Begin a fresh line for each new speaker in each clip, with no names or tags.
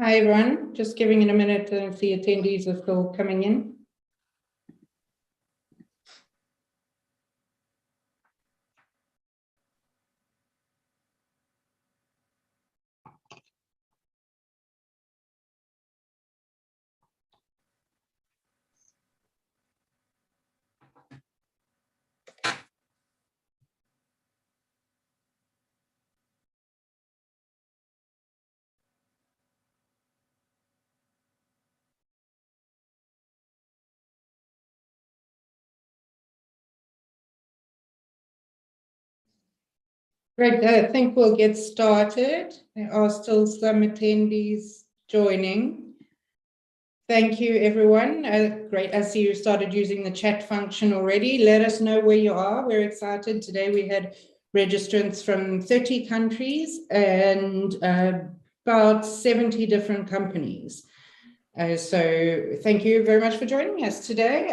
Hi, everyone. Just giving it a minute to see attendees are still coming in. Great, I think we'll get started. There are still some attendees joining. Thank you, everyone. Great, I see you started using the chat function already. Let us know where you are. We're excited. Today we had registrants from 30 countries and about 70 different companies. So thank you very much for joining us today.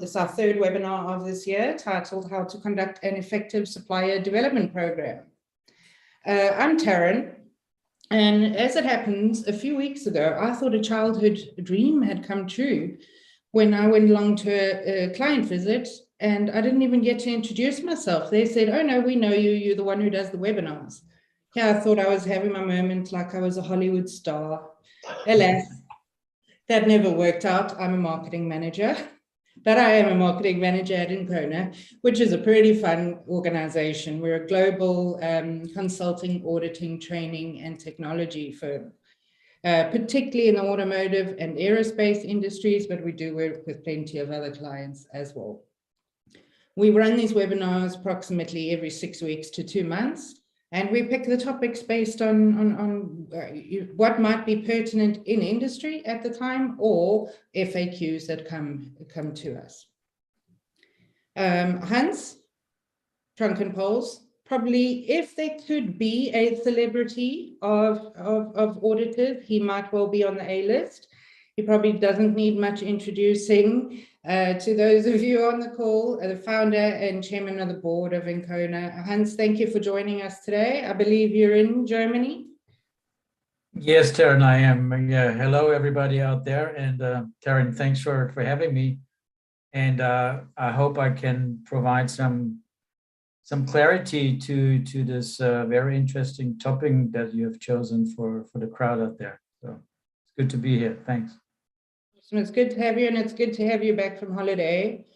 This is our third webinar of this year, titled How to Conduct an Effective Supplier Development Program. I'm Taryn, and as it happens, a few weeks ago, I thought a childhood dream had come true when I went along to a client visit, and I didn't even get to introduce myself. They said, "Oh no, we know you, you're the one who does the webinars." Yeah, I thought I was having my moment like I was a Hollywood star. Alas, that never worked out. I'm a marketing manager, but I am a marketing manager at Encona, which is a pretty fun organization. We're a global consulting, auditing, training, and technology firm, particularly in the automotive and aerospace industries, but we do work with plenty of other clients as well. We run these webinars approximately every 6 weeks to 2 months. And we pick the topics based on what might be pertinent in industry at the time, or FAQs that come to us. Hans, Drunken Polls, probably if there could be a celebrity of auditors, he might well be on the A-list. He probably doesn't need much introducing. To those of you on the call, the founder and chairman of the board of Encona. Hans, thank you for joining us today. I believe you're in Germany.
Yes, Taryn, I am. Yeah, hello everybody out there. And Taryn, thanks for having me. And I hope I can provide some clarity to this very interesting topic that you have chosen for the crowd out there. So it's good to be here. Thanks.
It's good to have you, and it's good to have you back from holiday.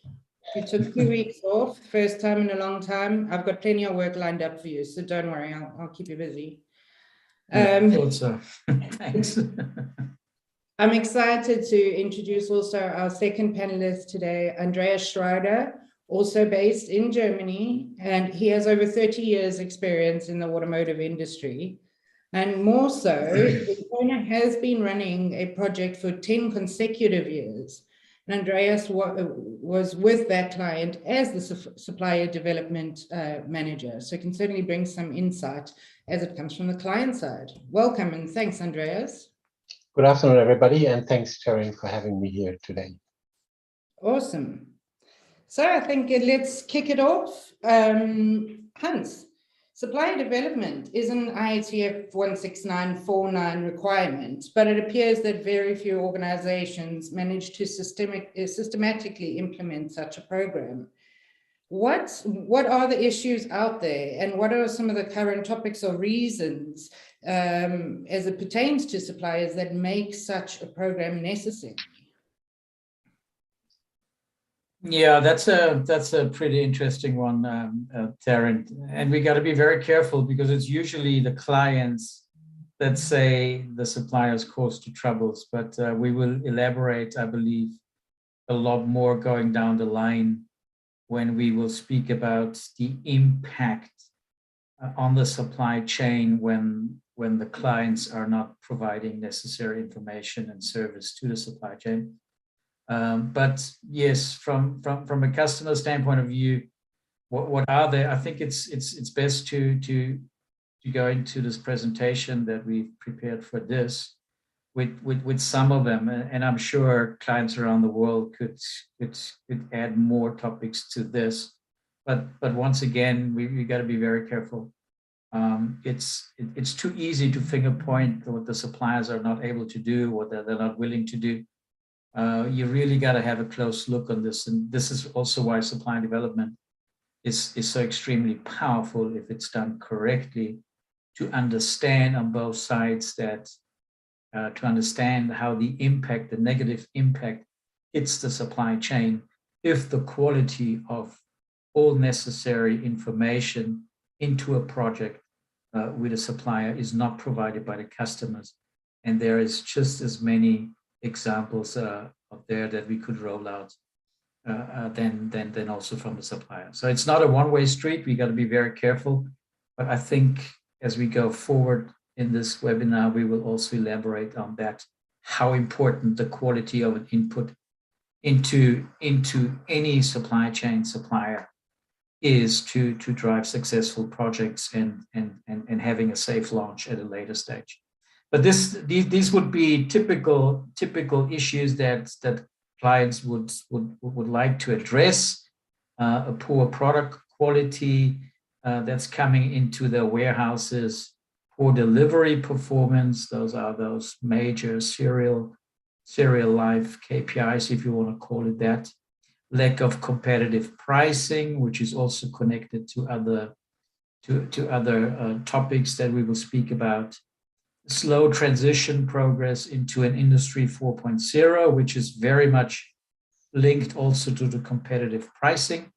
You took 2 weeks off, first time in a long time. I've got plenty of work lined up for you, so don't worry, I'll keep you busy.
I thought so. Thanks.
I'm excited to introduce also our second panelist today, Andreas Schrader, also based in Germany, and he has over 30 years experience in the automotive industry. And more so, Encona has been running a project for 10 consecutive years. And Andreas was with that client as the supplier development manager. So can certainly bring some insight as it comes from the client side. Welcome and thanks, Andreas.
Good afternoon, everybody, and thanks, Taryn, for having me here today.
Awesome. So I think let's kick it off. Hans. Supplier development is an IATF 16949 requirement, but it appears that very few organizations manage to systematically implement such a program. What are the issues out there, and what are some of the current topics or reasons as it pertains to suppliers that make such a program necessary?
Yeah, that's a pretty interesting one, Taryn. And we got to be very careful because it's usually the clients that say the suppliers cause to troubles. But we will elaborate, I believe, a lot more going down the line when we will speak about the impact on the supply chain when the clients are not providing necessary information and service to the supply chain. But yes, from a customer standpoint of view, what are they? I think it's best to go into this presentation that we've prepared for this with some of them, and I'm sure clients around the world could add more topics to this. But once again, we got to be very careful. it's too easy to finger point what the suppliers are not able to do, what they're not willing to do. You really got to have a close look on this, and this is also why supply development is so extremely powerful if it's done correctly, to understand on both sides that to understand how the negative impact hits the supply chain if the quality of all necessary information into a project with a supplier is not provided by the customers. And there is just as many examples out there that we could roll out than also from the supplier. So it's not a one-way street. We got to be very careful. But I think as we go forward in this webinar, we will also elaborate on that, how important the quality of an input into any supply chain supplier is to drive successful projects and having a safe launch at a later stage. But these would be typical issues that clients would like to address. A poor product quality that's coming into their warehouses, poor delivery performance. Those are those major serial life KPIs, if you want to call it that. Lack of competitive pricing, which is also connected to other topics that we will speak about. Slow transition progress into an industry 4.0, which is very much linked also to the competitive pricing.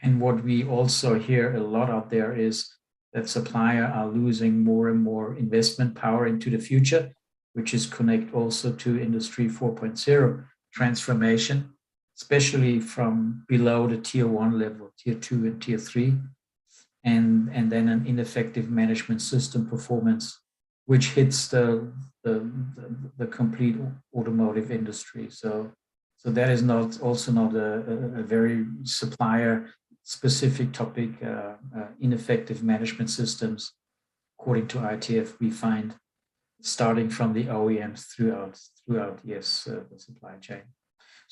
And what we also hear a lot out there is that suppliers are losing more and more investment power into the future, which is connect also to industry 4.0 transformation, especially from below the tier 1 level, tier 2 and tier 3, and then an ineffective management system performance, which hits the complete automotive industry. So that is also not a very supplier specific topic. Ineffective management systems, according to IATF, we find starting from the OEMs throughout the supply chain.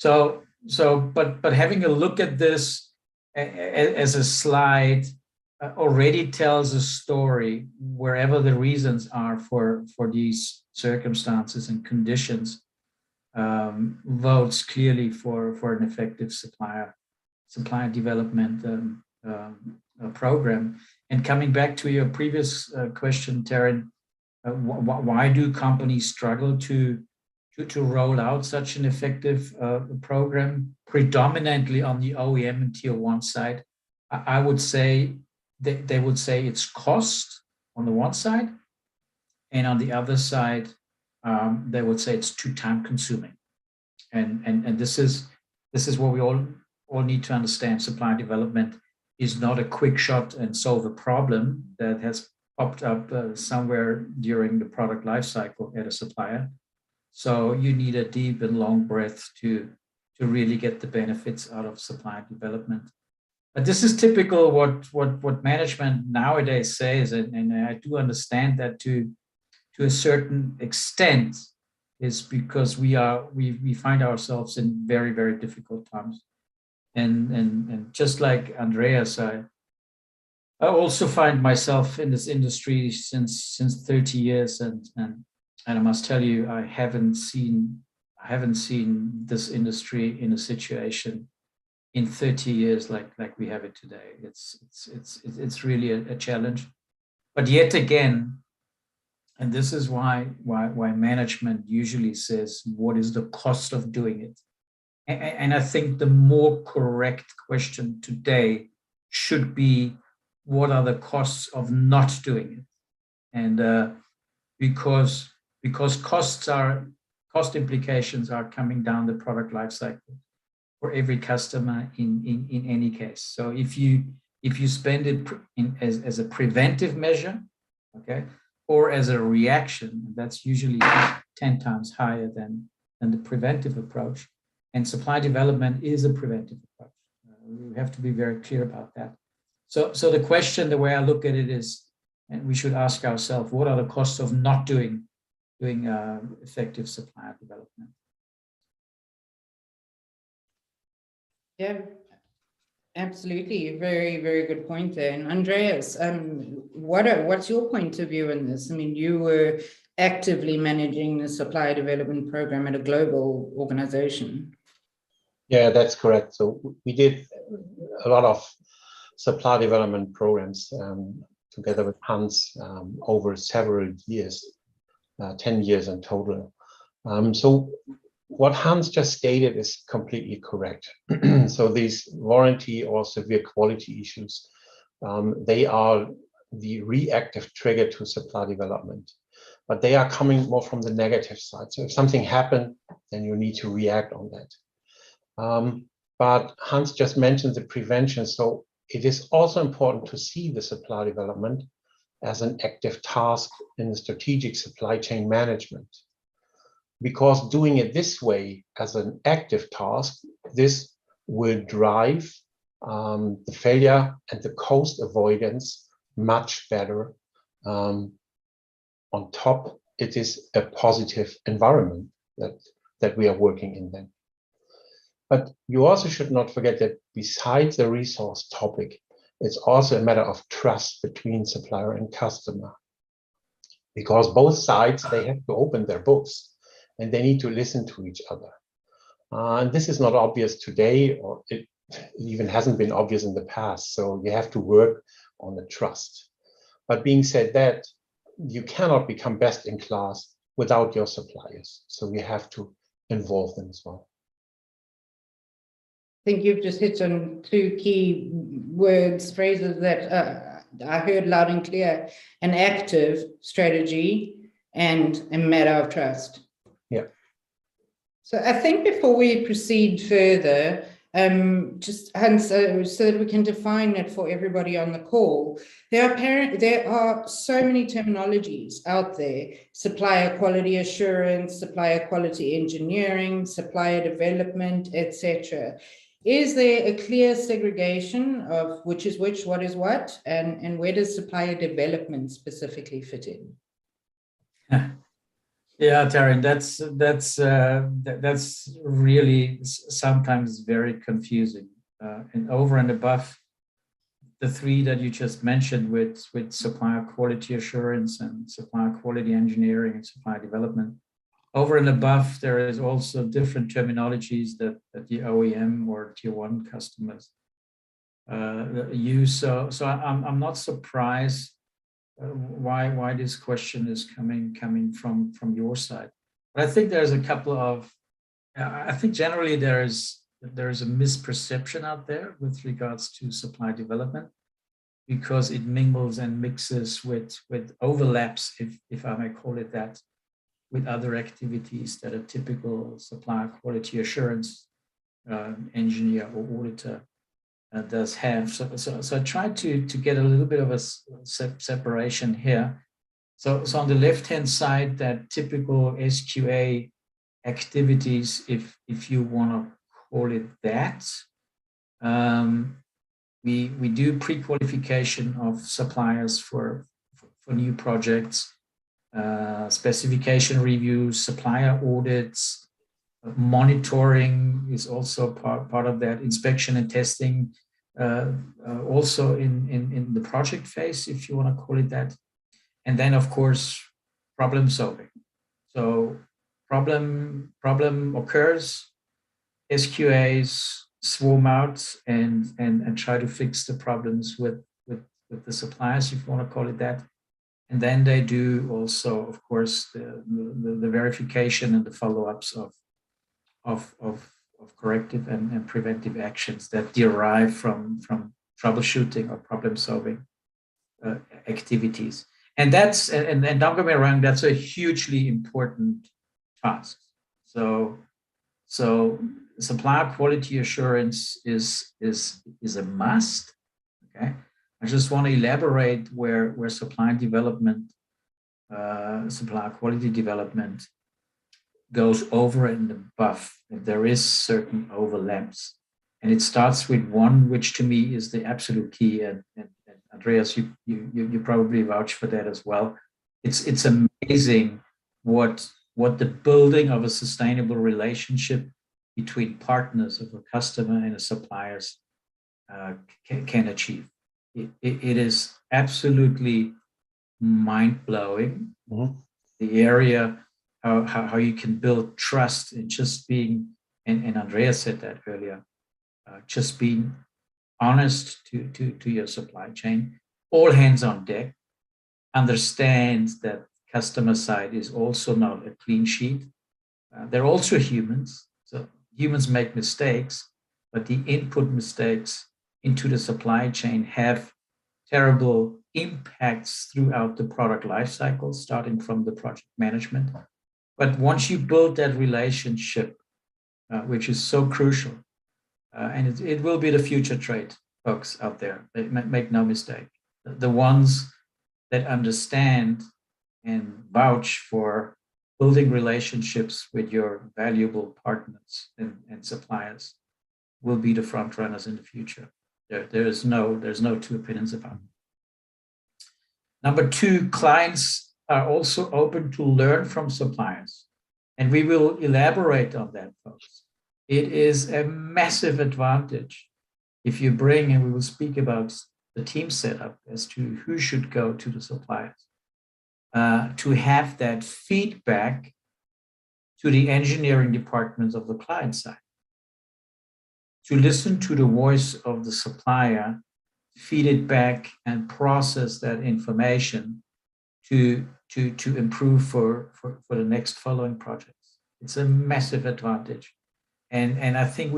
But having a look at this as a slide already tells a story wherever the reasons are for these circumstances and conditions, votes clearly for an effective supply development program. And coming back to your previous question, Taryn, why do companies struggle to roll out such an effective program, predominantly on the OEM and tier 1 side? I would say they would say it's cost on the one side, and on the other side, they would say it's too time consuming. And this is what we all need to understand. Supply development is not a quick shot and solve a problem that has popped up somewhere during the product life cycle at a supplier. So you need a deep and long breath to really get the benefits out of supply development. But this is typical what management nowadays says, and I do understand that to a certain extent, is because we find ourselves in very, very difficult times. And just like Andreas, I also find myself in this industry since 30 years, and I must tell you, I haven't seen this industry in a situation in 30 years like we have it today. It's really a challenge. But yet again, and this is why management usually says, what is the cost of doing it? And I think the more correct question today should be, what are the costs of not doing it? And because cost implications are coming down the product life cycle for every customer in any case. So if you spend it as a preventive measure, okay, or as a reaction, that's usually 10 times higher than the preventive approach. And supply development is a preventive approach. We have to be very clear about that. So the question, the way I look at it is, and we should ask ourselves, what are the costs of not doing effective supply development?
Yeah, Absolutely, very, very good point there. And Andreas, what's your point of view in this? I mean, you were actively managing the supplier development program at a global organization.
Yeah, that's correct. So we did a lot of supply development programs together with Hans over several years, 10 years in total. So what Hans just stated is completely correct. So these warranty or severe quality issues, they are the reactive trigger to supply development, but they are coming more from the negative side. So if something happened, then you need to react on that. But Hans just mentioned the prevention. So it is also important to see the supply development as an active task in the strategic supply chain management. Because doing it this way as an active task, this will drive the failure and the cost avoidance much better. On top, it is a positive environment that we are working in then. But you also should not forget that besides the resource topic, it's also a matter of trust between supplier and customer. Because both sides, they have to open their books and they need to listen to each other. And this is not obvious today, or it even hasn't been obvious in the past. So you have to work on the trust. But being said that, you cannot become best in class without your suppliers. So you have to involve them as well.
I think you've just hit on two key words, phrases that I heard loud and clear: an active strategy and a matter of trust.
Yeah.
So I think before we proceed further, just Hans, so that we can define it for everybody on the call, there are so many terminologies out there: supplier quality assurance, supplier quality engineering, supplier development, etc. Is there a clear segregation of which is which, what is what, and where does supplier development specifically fit in?
Yeah, Taryn, that's really sometimes very confusing. And over and above the three that you just mentioned with supplier quality assurance and supplier quality engineering and supplier development, over and above, there is also different terminologies that the OEM or tier one customers use. So I'm not surprised why this question is coming from your side. But I think there's a couple of, I think generally there is a misperception out there with regards to supply development, because it mingles and mixes with overlaps, if I may call it that, with other activities that a typical supplier quality assurance engineer or auditor does have. So I tried to get a little bit of a separation here. So on the left-hand side, that typical SQA activities, if you want to call it that, we do pre-qualification of suppliers for new projects, specification reviews, supplier audits, monitoring is also part of that, inspection and testing, also in the project phase, if you want to call it that. And then, of course, problem solving. So problem occurs, SQAs swarm out and try to fix the problems with the suppliers, if you want to call it that. And then they do also, of course, the verification and the follow-ups of corrective and preventive actions that derive from troubleshooting or problem-solving activities. And that's, and don't get me wrong, that's a hugely important task. So supplier quality assurance is a must. Okay. I just want to elaborate where supplier development, supplier quality development goes over and above. And there is certain overlaps. And it starts with one, which to me is the absolute key. And Andreas, you probably vouch for that as well. It's amazing what the building of a sustainable relationship between partners of a customer and a suppliers can achieve. It is absolutely mind-blowing.
Mhm.
The area, how you can build trust in just being, and Andreas said that earlier, just being honest to your supply chain, all hands on deck, understand that customer side is also not a clean sheet. They're also humans, so humans make mistakes, but the input mistakes into the supply chain have terrible impacts throughout the product life cycle, starting from the project management. But once you build that relationship, which is so crucial, and it will be the future trade, folks out there, make no mistake. The ones that understand and vouch for building relationships with your valuable partners and suppliers will be the front runners in the future. There's no two opinions about it. Number two, clients are also open to learn from suppliers. And we will elaborate on that, folks. It is a massive advantage if you bring, and we will speak about the team setup as to who should go to the suppliers, to have that feedback to the engineering departments of the client side, to listen to the voice of the supplier, feed it back and process that information to improve for the next following projects. It's a massive advantage. And I think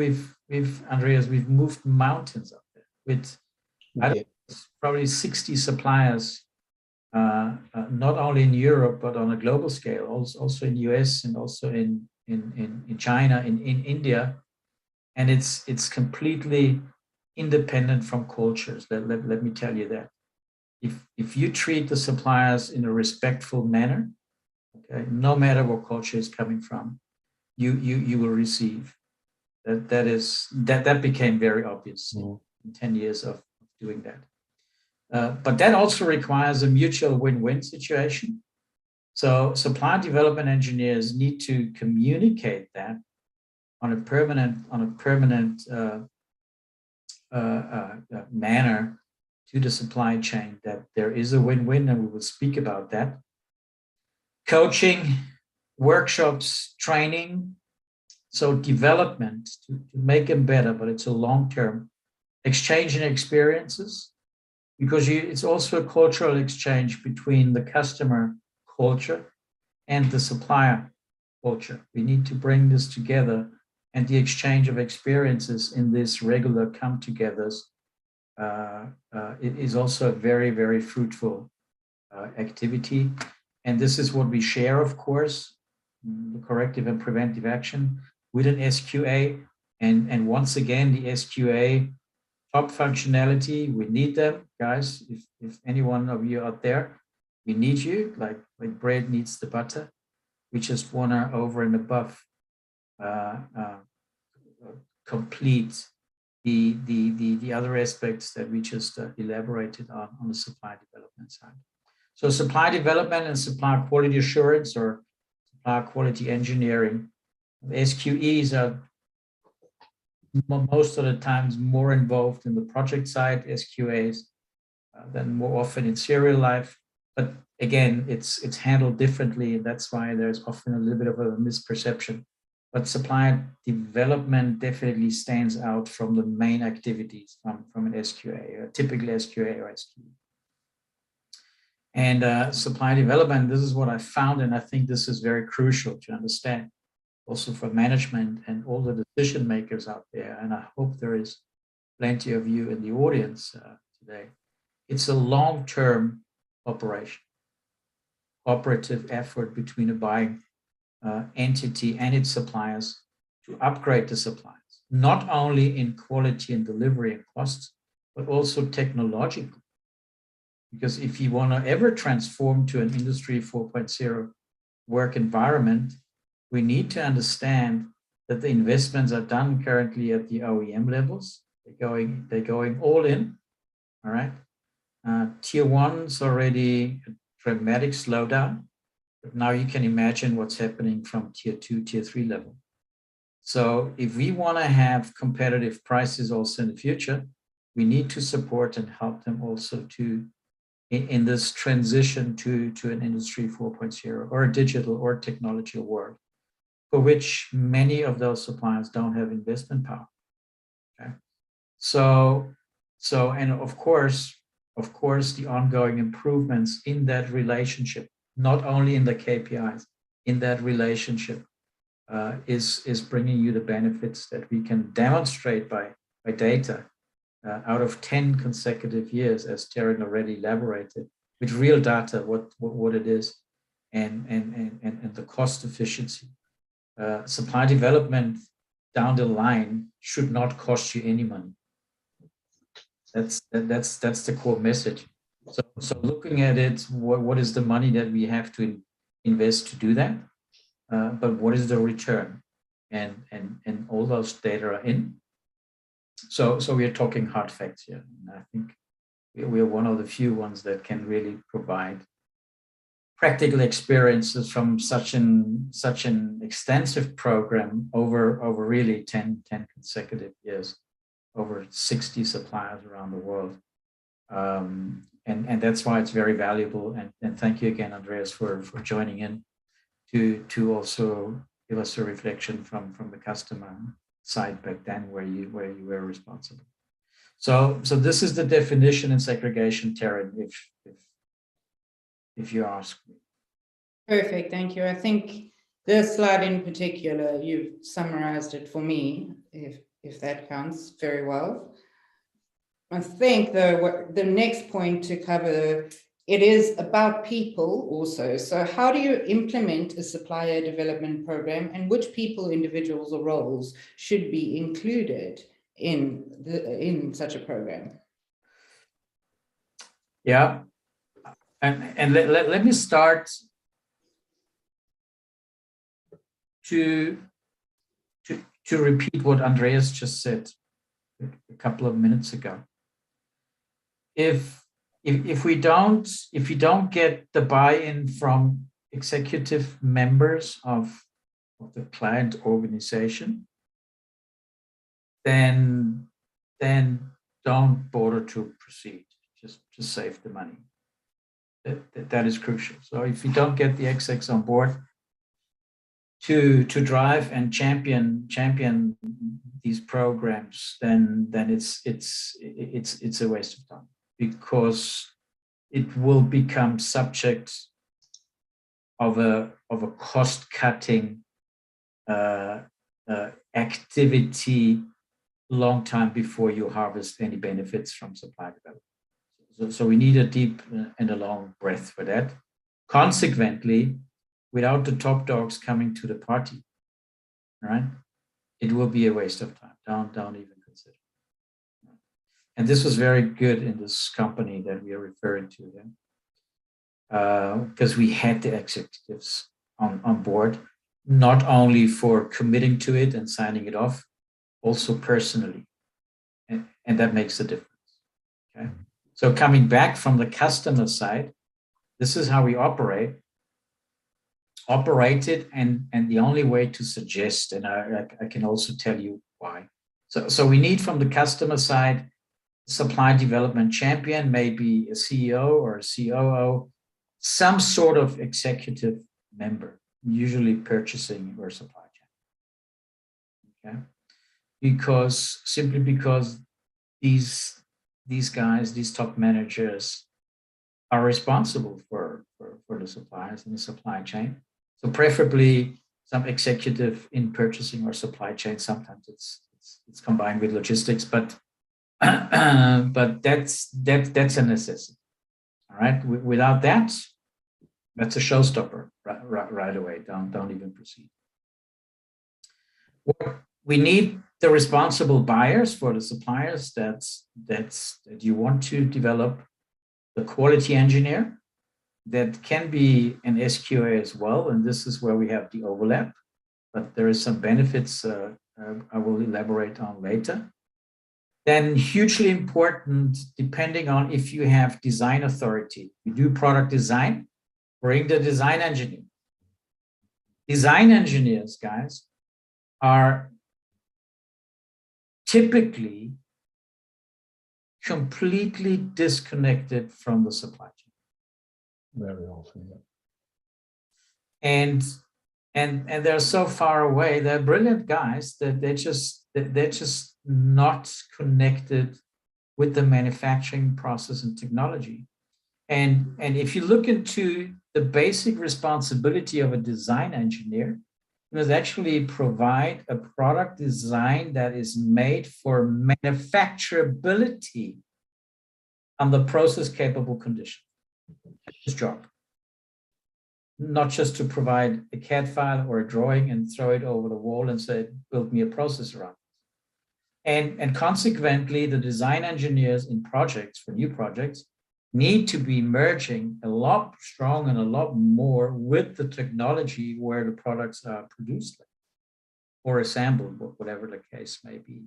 Andreas, we've moved mountains up there with probably 60 suppliers, not only in Europe, but on a global scale, also in US and also in China, in India. And it's completely independent from cultures. Let me tell you that. If you treat the suppliers in a respectful manner, okay, no matter what culture is coming from, you will receive. That became very obvious in 10 years of doing that. But that also requires a mutual win-win situation. So supply development engineers need to communicate that on a permanent manner to the supply chain, that there is a win-win, and we will speak about that. Coaching, workshops, training, so development to make them better, but it's a long-term exchange in experiences, because it's also a cultural exchange between the customer culture and the supplier culture. We need to bring this together, and the exchange of experiences in this regular come-togethers it is also a very, very fruitful activity. And this is what we share, of course, the corrective and preventive action with an SQA. And once again, the SQA top functionality, we need them, guys. If any one of you out there, we need you, like bread needs the butter. We just want to, over and above, complete the other aspects that we just elaborated on the supply development side. So supply development and supply quality assurance, or supply quality engineering, SQEs are most of the times more involved in the project side, SQAs, than more often in serial life. But again, it's handled differently, and that's why there's often a little bit of a misperception. But supply development definitely stands out from the main activities from an SQA, a typical SQA or SQE. And supply development, this is what I found, and I think this is very crucial to understand, also for management and all the decision makers out there. And I hope there is plenty of you in the audience today. It's a long-term operation, operative effort between a buying entity and its suppliers to upgrade the suppliers, not only in quality and delivery and costs, but also technologically. Because if you want to ever transform to an Industry 4.0 work environment, we need to understand that the investments are done currently at the OEM levels. They're going all in, all right? Tier 1's already a dramatic slowdown. But now you can imagine what's happening from tier 2, tier 3 level. So if we want to have competitive prices also in the future, we need to support and help them also to in this transition to an industry 4.0 or a digital or technology world, for which many of those suppliers don't have investment power. Okay, so and of course the ongoing improvements in that relationship, not only in the KPIs, in that relationship, is bringing you the benefits that we can demonstrate by data. Out of 10 consecutive years, as Taryn already elaborated, with real data, what it is, and the cost efficiency. Supply development down the line should not cost you any money. That's the core message. So looking at it, what is the money that we have to invest to do that? But what is the return? And all those data are in. So we are talking hard facts here. And I think we are one of the few ones that can really provide practical experiences from such an extensive program over really 10 consecutive years, over 60 suppliers around the world. And that's why it's very valuable. And thank you again, Andreas, for joining in to also give us a reflection from the customer side back then where you were responsible. So this is the definition and segregation, Taryn, if you ask me.
Perfect, thank you. I think this slide in particular, you've summarized it for me, if that counts, very well. I think the next point to cover, it is about people also. So how do you implement a supplier development program, and which people, individuals or roles should be included in such a program?
Yeah, and let me start to repeat what Andreas just said a couple of minutes ago. If we don't get the buy-in from executive members of the client organization, then don't bother to proceed. Just save the money. That is crucial. So if you don't get the execs on board to drive and champion these programs, then it's a waste of time, because it will become subject of a cost-cutting activity long time before you harvest any benefits from supply development. So we need a deep and a long breath for that. Consequently, without the top dogs coming to the party, all right, it will be a waste of time. Don't even consider. And this was very good in this company that we are referring to then, because we had the executives on board, not only for committing to it and signing it off, also personally. And that makes a difference. Okay. So coming back from the customer side, this is how we operated, and the only way to suggest, and I can also tell you why. So we need from the customer side, supply development champion, maybe a CEO or a COO, some sort of executive member, usually purchasing or supply chain. Okay, simply because these guys, these top managers, are responsible for the suppliers and the supply chain. So preferably some executive in purchasing or supply chain. Sometimes it's combined with logistics, but that's a necessity. All right. Without that, that's a showstopper right away. Don't even proceed. We need the responsible buyers for the suppliers that you want to develop, the quality engineer that can be an SQA as well, and this is where we have the overlap, but there is some benefits I will elaborate on later. Then hugely important, depending on if you have design authority, you do product design, bring the design engineer. Design engineers, guys, are typically completely disconnected from the supply chain.
Very often, yeah.
And they're so far away. They're brilliant guys that they're just not connected with the manufacturing process and technology. And if you look into the basic responsibility of a design engineer, it was actually provide a product design that is made for manufacturability under process capable conditions. That's his job. Not just to provide a CAD file or a drawing and throw it over the wall and say, build me a process around. And consequently, the design engineers in projects, for new projects, need to be merging a lot strong and a lot more with the technology where the products are produced or assembled, whatever the case may be.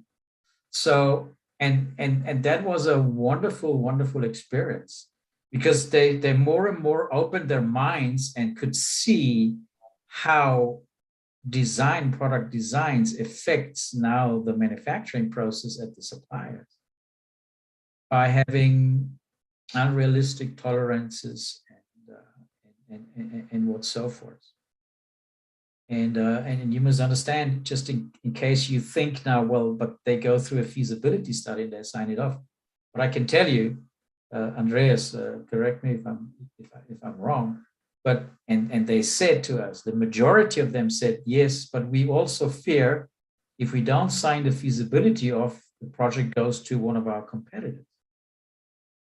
So, and that was a wonderful, wonderful experience, because they more and more opened their minds and could see how product designs affects now the manufacturing process at the suppliers by having unrealistic tolerances and what so forth. And you must understand, just in case you think now, well, but they go through a feasibility study and they sign it off. But I can tell you, Andreas, correct me if I'm wrong, but and they said to us, the majority of them said yes, but we also fear if we don't sign the feasibility off, the project goes to one of our competitors.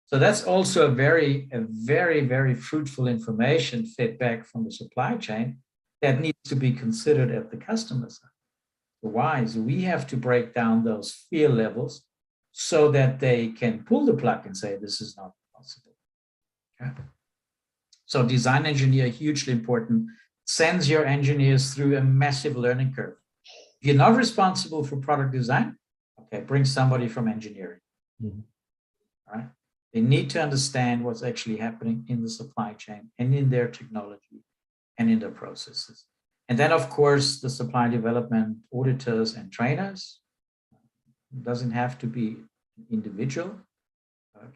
So that's also a very, very fruitful information fed back from the supply chain that needs to be considered at the customer side. So why? So we have to break down those fear levels so that they can pull the plug and say, this is not possible. Okay. So design engineer, hugely important, sends your engineers through a massive learning curve. If you're not responsible for product design, okay, bring somebody from engineering. Mm-hmm. All right. They need to understand what's actually happening in the supply chain and in their technology and in their processes. And then, of course, the supply development auditors and trainers. It doesn't have to be individual,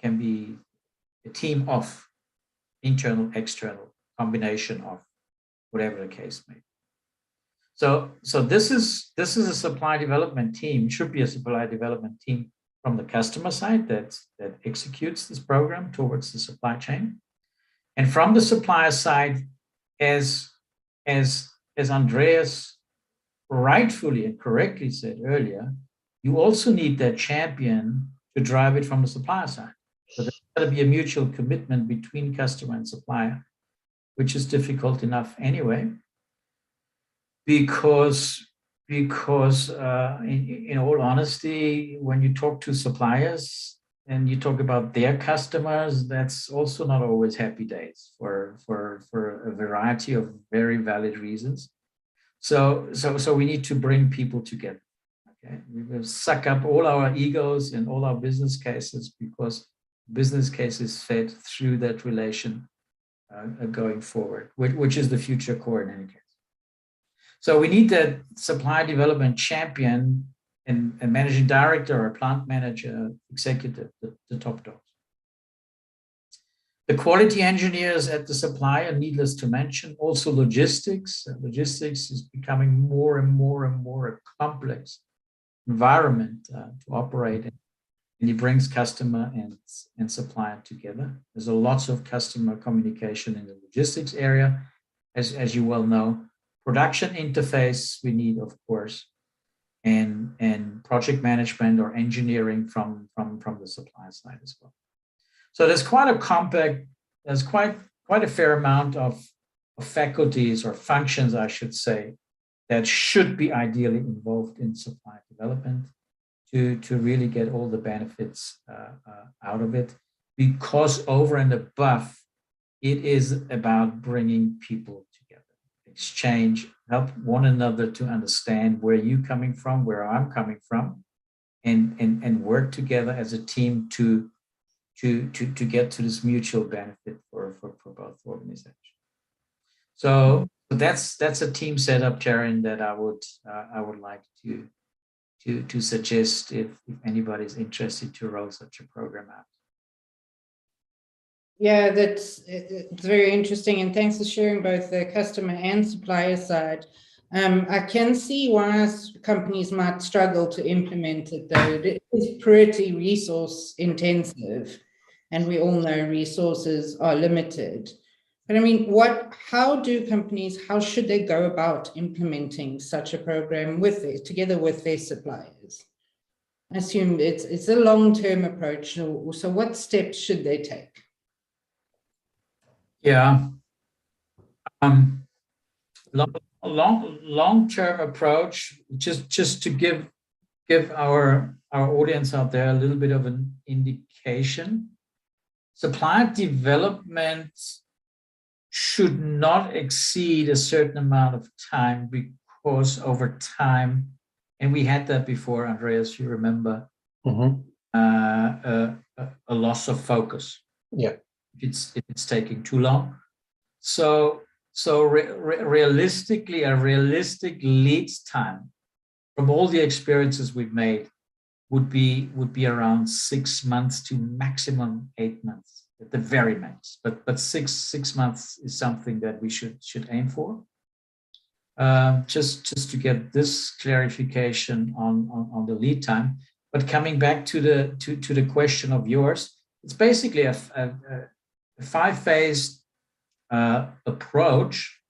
can be a team of internal, external, combination of whatever the case may be. So this is a supply development team, should be a supply development team from the customer side that executes this program towards the supply chain. And from the supplier side, as Andreas rightfully and correctly said earlier, you also need that champion to drive it from the supplier side. So there's got to be a mutual commitment between customer and supplier, which is difficult enough anyway, because in all honesty, when you talk to suppliers and you talk about their customers, that's also not always happy days for a variety of very valid reasons. So we need to bring people together. Okay, we will suck up all our egos and all our business cases, because business case is fed through that relation going forward, which is the future core in any case. So we need that supply development champion and a managing director or a plant manager, executive, the top dogs. The quality engineers at the supplier, needless to mention, also logistics. Logistics is becoming more and more a complex environment to operate in. And it brings customer and supplier together. There's lots of customer communication in the logistics area, as you well know. Production interface we need, of course, and project management or engineering from the supply side as well. So there's quite a fair amount of faculties or functions, I should say, that should be ideally involved in supply development to really get all the benefits out of it, because over and above, it is about bringing people together, exchange, help one another to understand where you're coming from, where I'm coming from, and work together as a team to get to this mutual benefit for both organizations. So that's a team setup, Taryn, that I would like to to suggest if anybody's interested to roll such a program out.
Yeah, it's very interesting, and thanks for sharing both the customer and supplier side. I can see why companies might struggle to implement it, though. It is pretty resource intensive, and we all know resources are limited. But I mean, how should they go about implementing such a program together with their suppliers? I assume it's a long-term approach. So what steps should they take?
Yeah. Long-term approach, just to give our audience out there a little bit of an indication. Supplier development should not exceed a certain amount of time, because over time, and we had that before, Andreas, you remember, a loss of focus.
Yeah.
If it's taking too long. So realistically, a realistic lead time from all the experiences we've made would be around 6 months to maximum 8 months at the very max. But six months is something that we should aim for. Just to get this clarification on the lead time. But coming back to the question of yours, it's basically a 5-phase approach,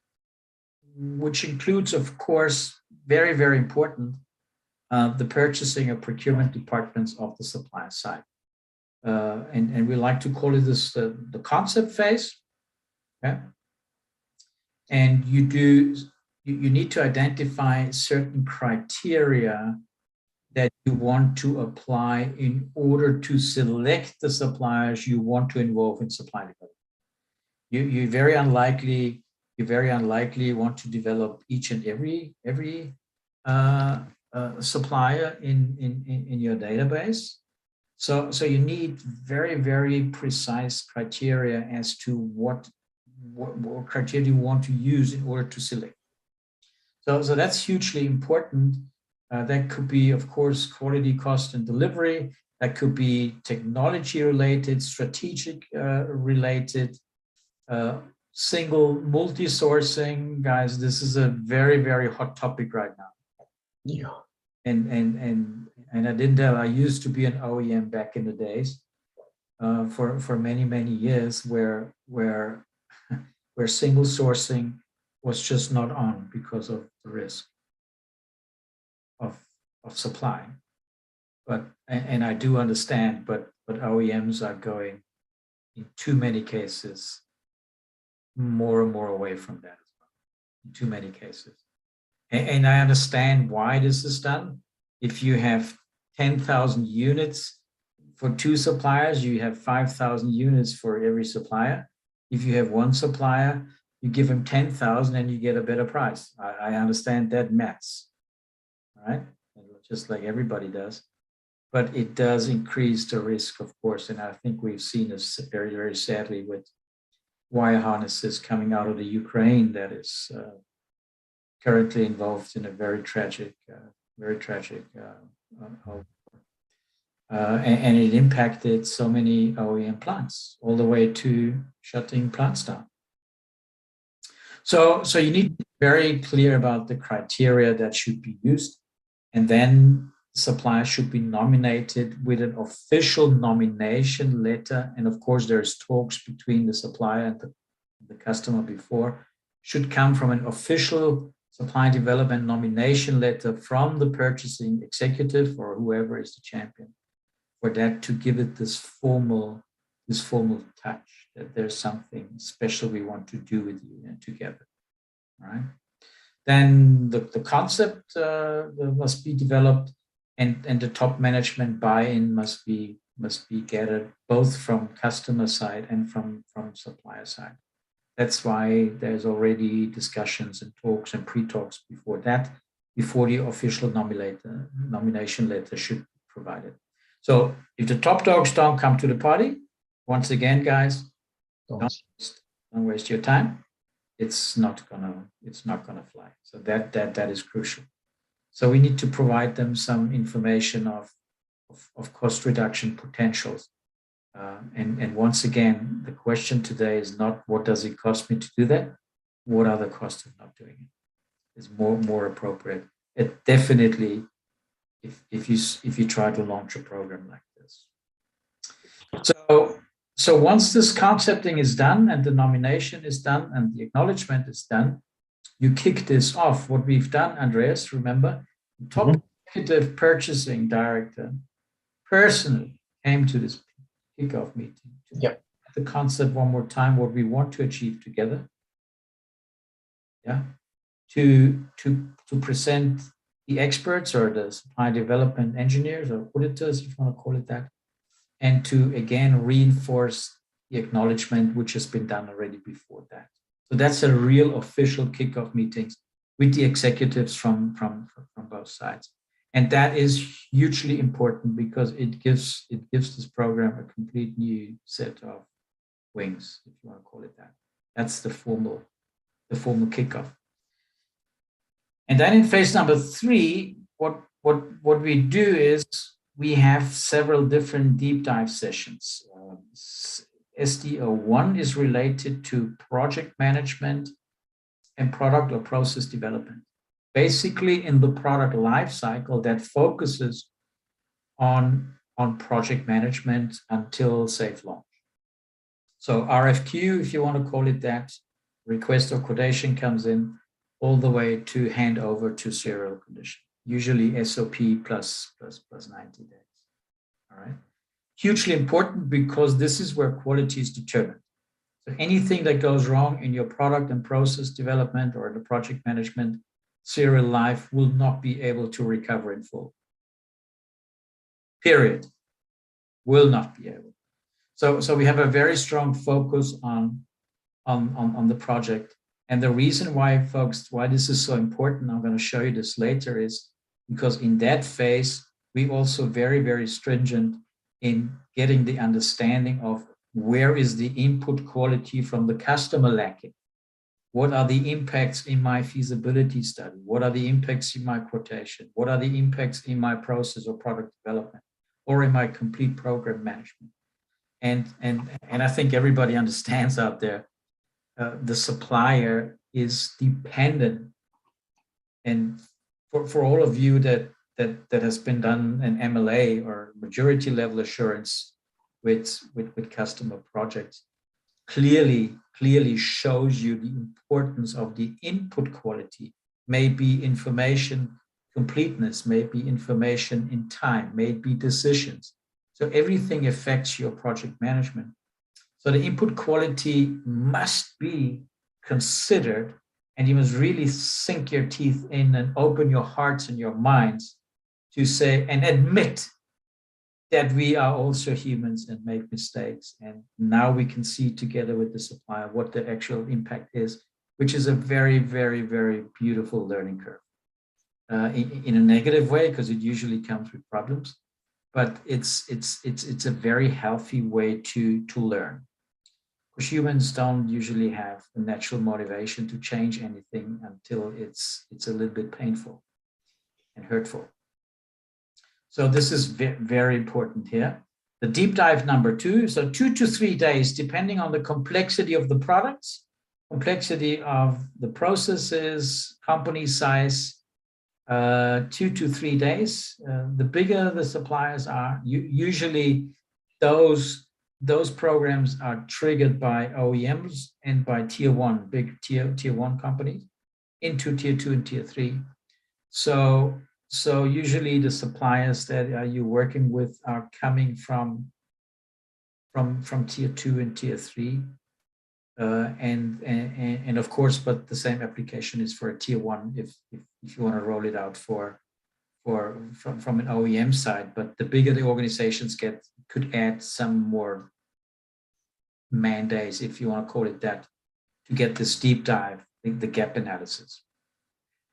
which includes, of course, very, very important, the purchasing and procurement departments of the supplier side. And we like to call it this the concept phase. Okay? And you need to identify certain criteria that you want to apply in order to select the suppliers you want to involve in supply development. You very unlikely want to develop each and every supplier in your database. So you need very, very precise criteria as to what criteria you want to use in order to select. So that's hugely important. That could be, of course, quality, cost, and delivery. That could be technology related, strategic related, single multi-sourcing. Guys, this is a very, very hot topic right now.
Yeah.
And I didn't tell, I used to be an OEM back in the days, for many years, where single sourcing was just not on because of the risk of supply. But and I do understand, but OEMs are going, in too many cases, more and more away from that as well, in too many cases. And I understand why this is done. If you have 10,000 units for 2 suppliers, you have 5,000 units for every supplier. If you have 1 supplier, you give him 10,000 and you get a better price. I understand that maths, right? Just like everybody does. But it does increase the risk, of course. And I think we've seen this very, very sadly with wire harnesses coming out of the Ukraine that is currently involved in a very tragic and it impacted so many OEM plants, all the way to shutting plants down. So you need to be very clear about the criteria that should be used, and then the supplier should be nominated with an official nomination letter. And of course, there's talks between the supplier and the customer before. Should come from an official supply development nomination letter from the purchasing executive or whoever is the champion, for that to give it this formal touch that there's something special we want to do with you and together, right? Then the concept must be developed, and the top management buy-in must be gathered both from customer side and from supplier side. That's why there's already discussions and talks and pre-talks before the official nomination letter should be provided. So if the top dogs don't come to the party, once again, guys, don't waste your time. It's not gonna fly. So that is crucial. So we need to provide them some information of cost reduction potentials. And once again, the question today is not what does it cost me to do that? What are the costs of not doing it? Is more appropriate. It definitely, if you try to launch a program like this. So once this concepting is done and the nomination is done and the acknowledgement is done, you kick this off. What we've done, Andreas, remember, the top executive purchasing director personally came to this kickoff meeting to
Yep.
the concept one more time, what we want to achieve together. Yeah, to present the experts or the supply development engineers or auditors, if you want to call it that, and to again reinforce the acknowledgement which has been done already before that. So that's a real official kickoff meetings with the executives from both sides. And that is hugely important because it gives this program a complete new set of wings, if you want to call it that. That's the formal kickoff. And then in phase number 3, what we do is we have several different deep dive sessions. SDO1 is related to project management and product or process development. Basically, in the product life cycle that focuses on project management until safe launch. So RFQ, if you want to call it that, request or quotation comes in all the way to hand over to serial condition, usually SOP plus 90 days. All right. Hugely important because this is where quality is determined. So anything that goes wrong in your product and process development or the project management serial life will not be able to recover in full. Period. Will not be able. So we have a very strong focus on the project. And the reason why, folks, why this is so important, I'm going to show you this later, is because in that phase, we also very, very stringent in getting the understanding of where is the input quality from the customer lacking? What are the impacts in my feasibility study? What are the impacts in my quotation? What are the impacts in my process or product development or in my complete program management? And I think everybody understands out there, the supplier is dependent. And for all of you that has been done an MLA or majority level assurance with customer projects, clearly shows you the importance of the input quality, maybe information completeness, maybe information in time, maybe decisions. So everything affects your project management. So the input quality must be considered, and you must really sink your teeth in and open your hearts and your minds to say and admit that we are also humans and make mistakes. And now we can see together with the supplier what the actual impact is, which is a very, very, very beautiful learning curve. In a negative way, because it usually comes with problems, but it's a very healthy way to learn. Because humans don't usually have a natural motivation to change anything until it's a little bit painful and hurtful. So this is very important here. The deep dive number 2, so 2 to 3 days, depending on the complexity of the products, complexity of the processes, company size, 2 to 3 days. The bigger the suppliers are, usually those programs are triggered by OEMs and by tier 1, big tier 1 companies into tier 2 and tier 3. So usually the suppliers that you're working with are coming from tier 2 and tier 3. And of course, but the same application is for a tier 1 if you want to roll it out from an OEM side. But the bigger the organizations get, could add some more man days, if you want to call it that, to get this deep dive, the gap analysis.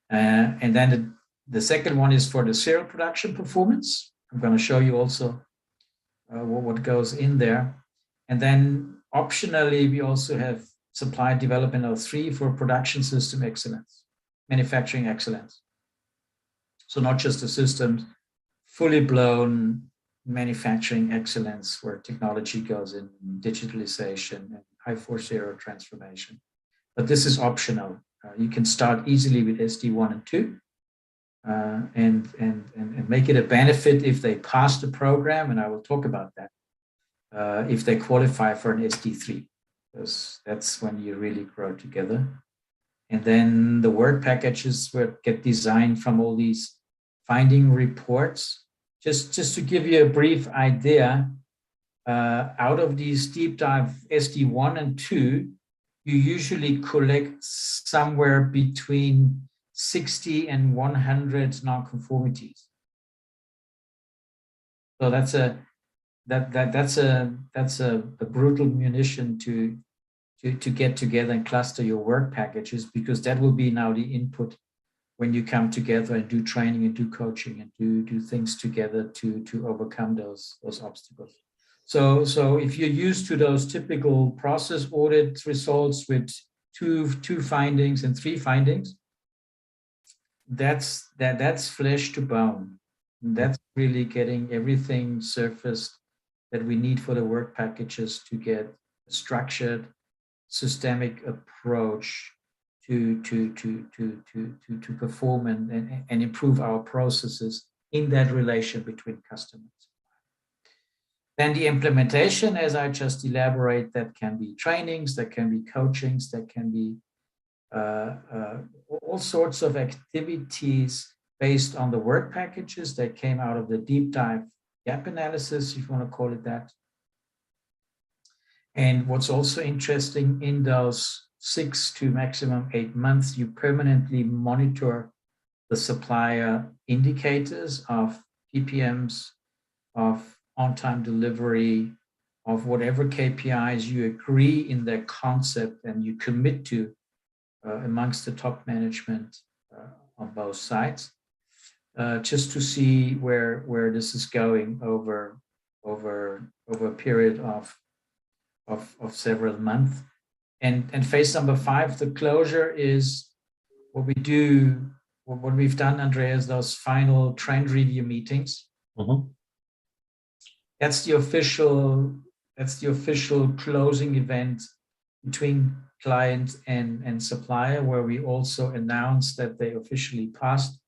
And then the second one is for the serial production performance. I'm going to show you also what goes in there. And then optionally, we also have supply development of 3 for production system excellence, manufacturing excellence. So not just the systems, fully blown manufacturing excellence where technology goes in, digitalization and high force zero transformation. But this is optional. You can start easily with SD1 and 2 and make it a benefit if they pass the program, and I will talk about that, if they qualify for an SD3, because that's when you really grow together. And then the work packages will get designed from all these finding reports. Just to give you a brief idea, out of these deep dive SD1 and 2, you usually collect somewhere between 60 and 100 nonconformities. So that's a brutal munition to get together and cluster your work packages, because that will be now the input when you come together and do training and do coaching and do things together to overcome those obstacles. So if you're used to those typical process audit results with two findings and 3 findings, that's flesh to bone. That's really getting everything surfaced that we need for the work packages to get a structured, systemic approach to perform and improve our processes in that relation between customers. Then the implementation, as I just elaborate, that can be trainings, that can be coachings, that can be all sorts of activities based on the work packages that came out of the deep dive gap analysis, if you want to call it that. And what's also interesting, in those 6 to maximum 8 months, you permanently monitor the supplier indicators of PPMs, of on-time delivery, of whatever KPIs you agree in their concept and you commit to amongst the top management on both sides, just to see where this is going over a period of several months. And phase number 5, the closure, is what we do, what we've done, Andreas, those final trend review meetings.
Mm-hmm.
That's the official closing event between client and supplier, where we also announce that they officially passed.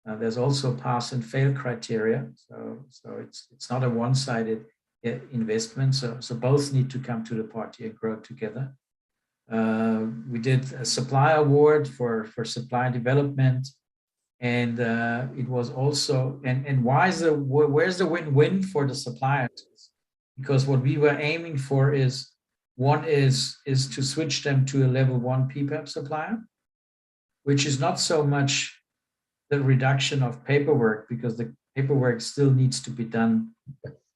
There's also pass and fail criteria, so it's not a one-sided investment. So both need to come to the party and grow together. We did a supplier award for supply development, and it was also, and where's the win-win for the suppliers? Because what we were aiming for is, one is to switch them to a level 1 PPAP supplier, which is not so much the reduction of paperwork, because the paperwork still needs to be done,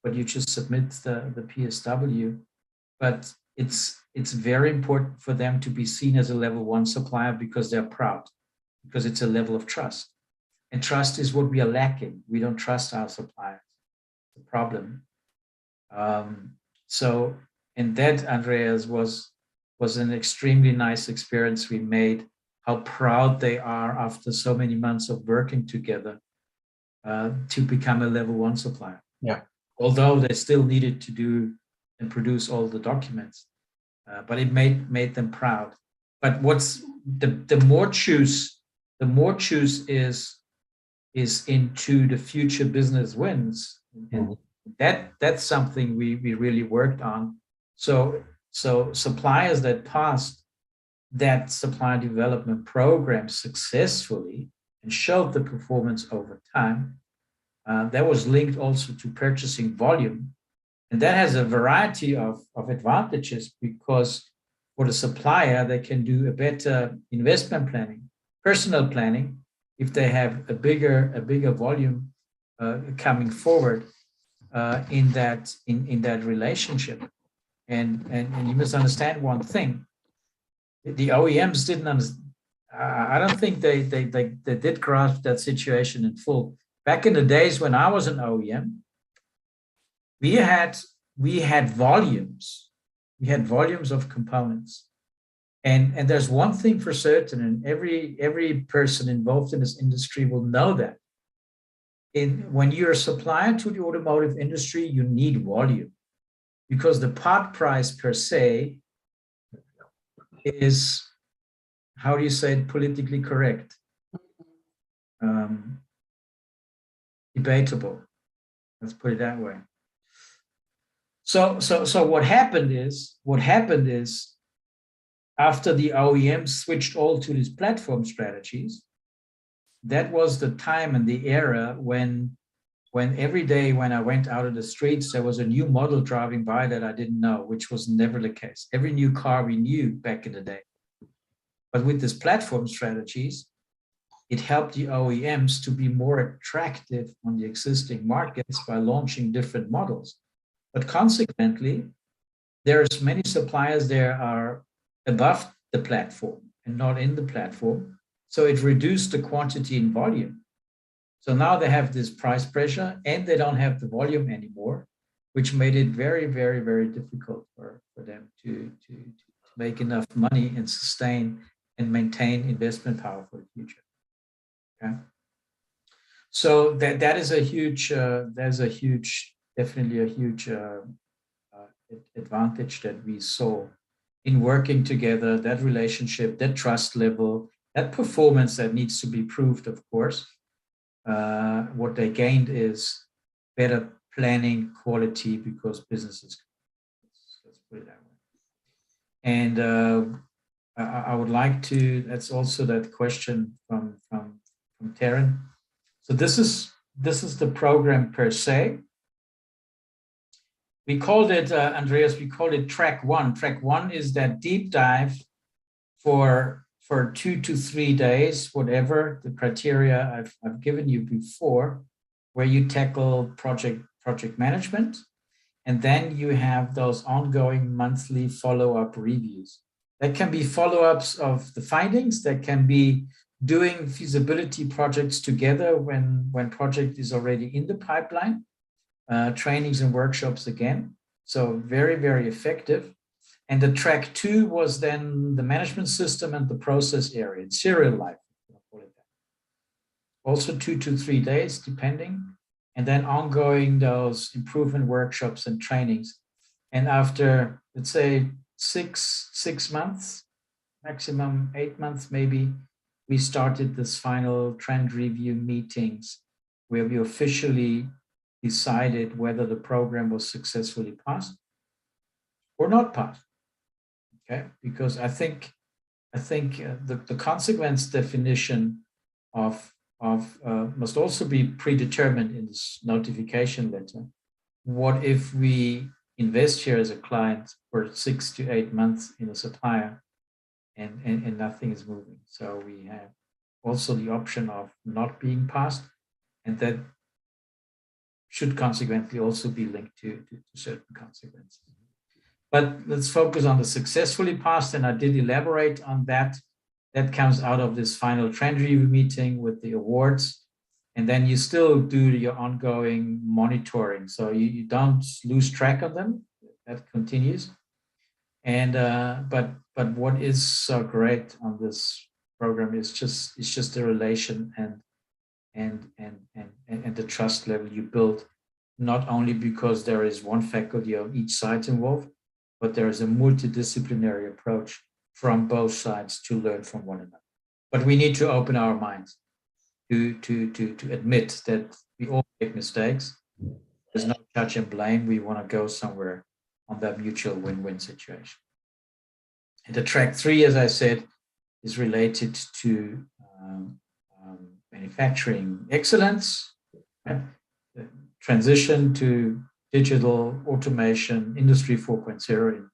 but you just submit the PSW. But it's very important for them to be seen as a level 1 supplier, because they're proud, because it's a level of trust. And trust is what we are lacking. We don't trust our suppliers. It's a problem. And that, Andreas, was an extremely nice experience we made, how proud they are after so many months of working together to become a level 1 supplier.
Yeah.
Although they still needed to do and produce all the documents, but it made them proud. But what's the more choose is into the future business wins, and that's something we really worked on. So suppliers that passed that supply development program successfully and showed the performance over time, that was linked also to purchasing volume. And that has a variety of advantages, because for the supplier, they can do a better investment planning, personal planning, if they have a bigger volume coming forward in that relationship. And you must understand one thing: the OEMs didn't understand. I don't think they did grasp that situation in full. Back in the days when I was an OEM, we had volumes. We had volumes of components. And there's one thing for certain, and every person involved in this industry will know that when you're a supplier to the automotive industry, you need volume, because the part price per se is, how do you say it, politically correct? Debatable. Let's put it that way. So what happened is after the OEMs switched all to these platform strategies, that was the time and the era when every day when I went out of the streets, there was a new model driving by that I didn't know, which was never the case. Every new car we knew back in the day. But with these platform strategies, it helped the OEMs to be more attractive on the existing markets by launching different models. But consequently, there's many suppliers there are above the platform and not in the platform. So it reduced the quantity and volume. So now they have this price pressure and they don't have the volume anymore, which made it very, very, very difficult for them to make enough money and sustain and maintain investment power for the future. Okay. So that is a huge, definitely a huge advantage that we saw in working together, that relationship, that trust level, that performance that needs to be proved, of course. What they gained is better planning quality because businesses, let's put it that way. And I would like to, that's also that question from Taryn. So this is the program per se. We called it, Andreas, we called it track one. Track one is that deep dive for 2 to 3 days, whatever the criteria I've given you before, where you tackle project management. And then you have those ongoing monthly follow-up reviews. That can be follow-ups of the findings, that can be doing feasibility projects together when project is already in the pipeline, trainings and workshops again. So very, very effective. And the track 2 was then the management system and the process area, serial life. Also 2 to 3 days, depending. And then ongoing those improvement workshops and trainings. And after, let's say, six months, maximum 8 months maybe, we started this final trend review meetings where we officially decided whether the program was successfully passed or not passed. Okay, because I think the consequence definition of must also be predetermined in this notification letter. What if we invest here as a client for 6 to 8 months in a supplier and nothing is moving? So we have also the option of not being passed, and that should consequently also be linked to certain consequences. But let's focus on the successfully passed, and I did elaborate on that. That comes out of this final trend review meeting with the awards. And then you still do your ongoing monitoring. So you don't lose track of them. That continues. And but what is so great on this program is just the relation and the trust level you build, not only because there is one faculty on each side involved, but there is a multidisciplinary approach from both sides to learn from one another. But we need to open our minds to admit that we all make mistakes. There's no judge and blame. We want to go somewhere on that mutual win-win situation. And the track 3, as I said, is related to manufacturing excellence, right? Transition to digital automation, Industry 4.0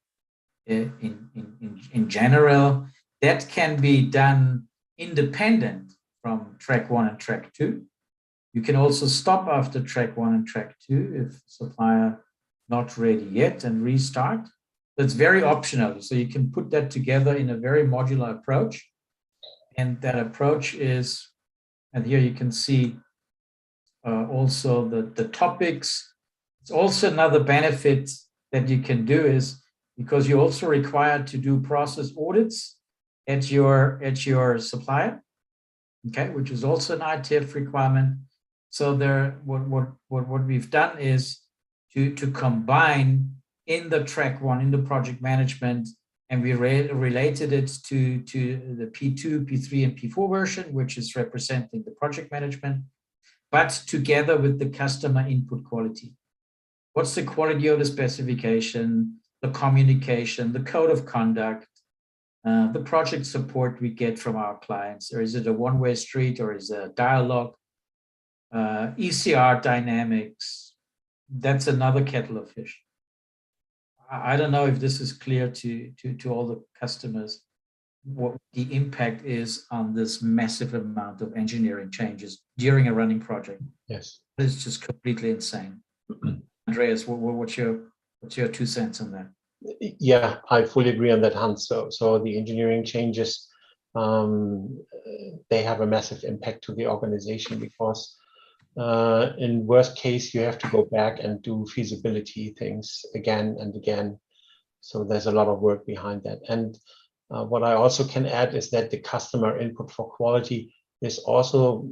in general. That can be done independent from track 1 and track 2. You can also stop after track 1 and track 2 if supplier not ready yet and restart. That's very optional. So you can put that together in a very modular approach. And that approach is, and here you can see also the topics. It's also another benefit that you can do is because you're also required to do process audits at your supplier, okay, which is also an IATF requirement. So there, what we've done is to combine in the track one, in the project management, and we related it to the P2, P3, and P4 version, which is representing the project management, but together with the customer input quality. What's the quality of the specification, the communication, the code of conduct, the project support we get from our clients, or is it a one-way street, or is it a dialogue? ECR dynamics, that's another kettle of fish. I don't know if this is clear to all the customers, what the impact is on this massive amount of engineering changes during a running project.
Yes.
It's just completely insane. Andreas, what's your 2 cents on that?
Yeah, I fully agree on that, Hans. So the engineering changes, they have a massive impact to the organization, because in worst case, you have to go back and do feasibility things again and again. So there's a lot of work behind that. And what I also can add is that the customer input for quality is also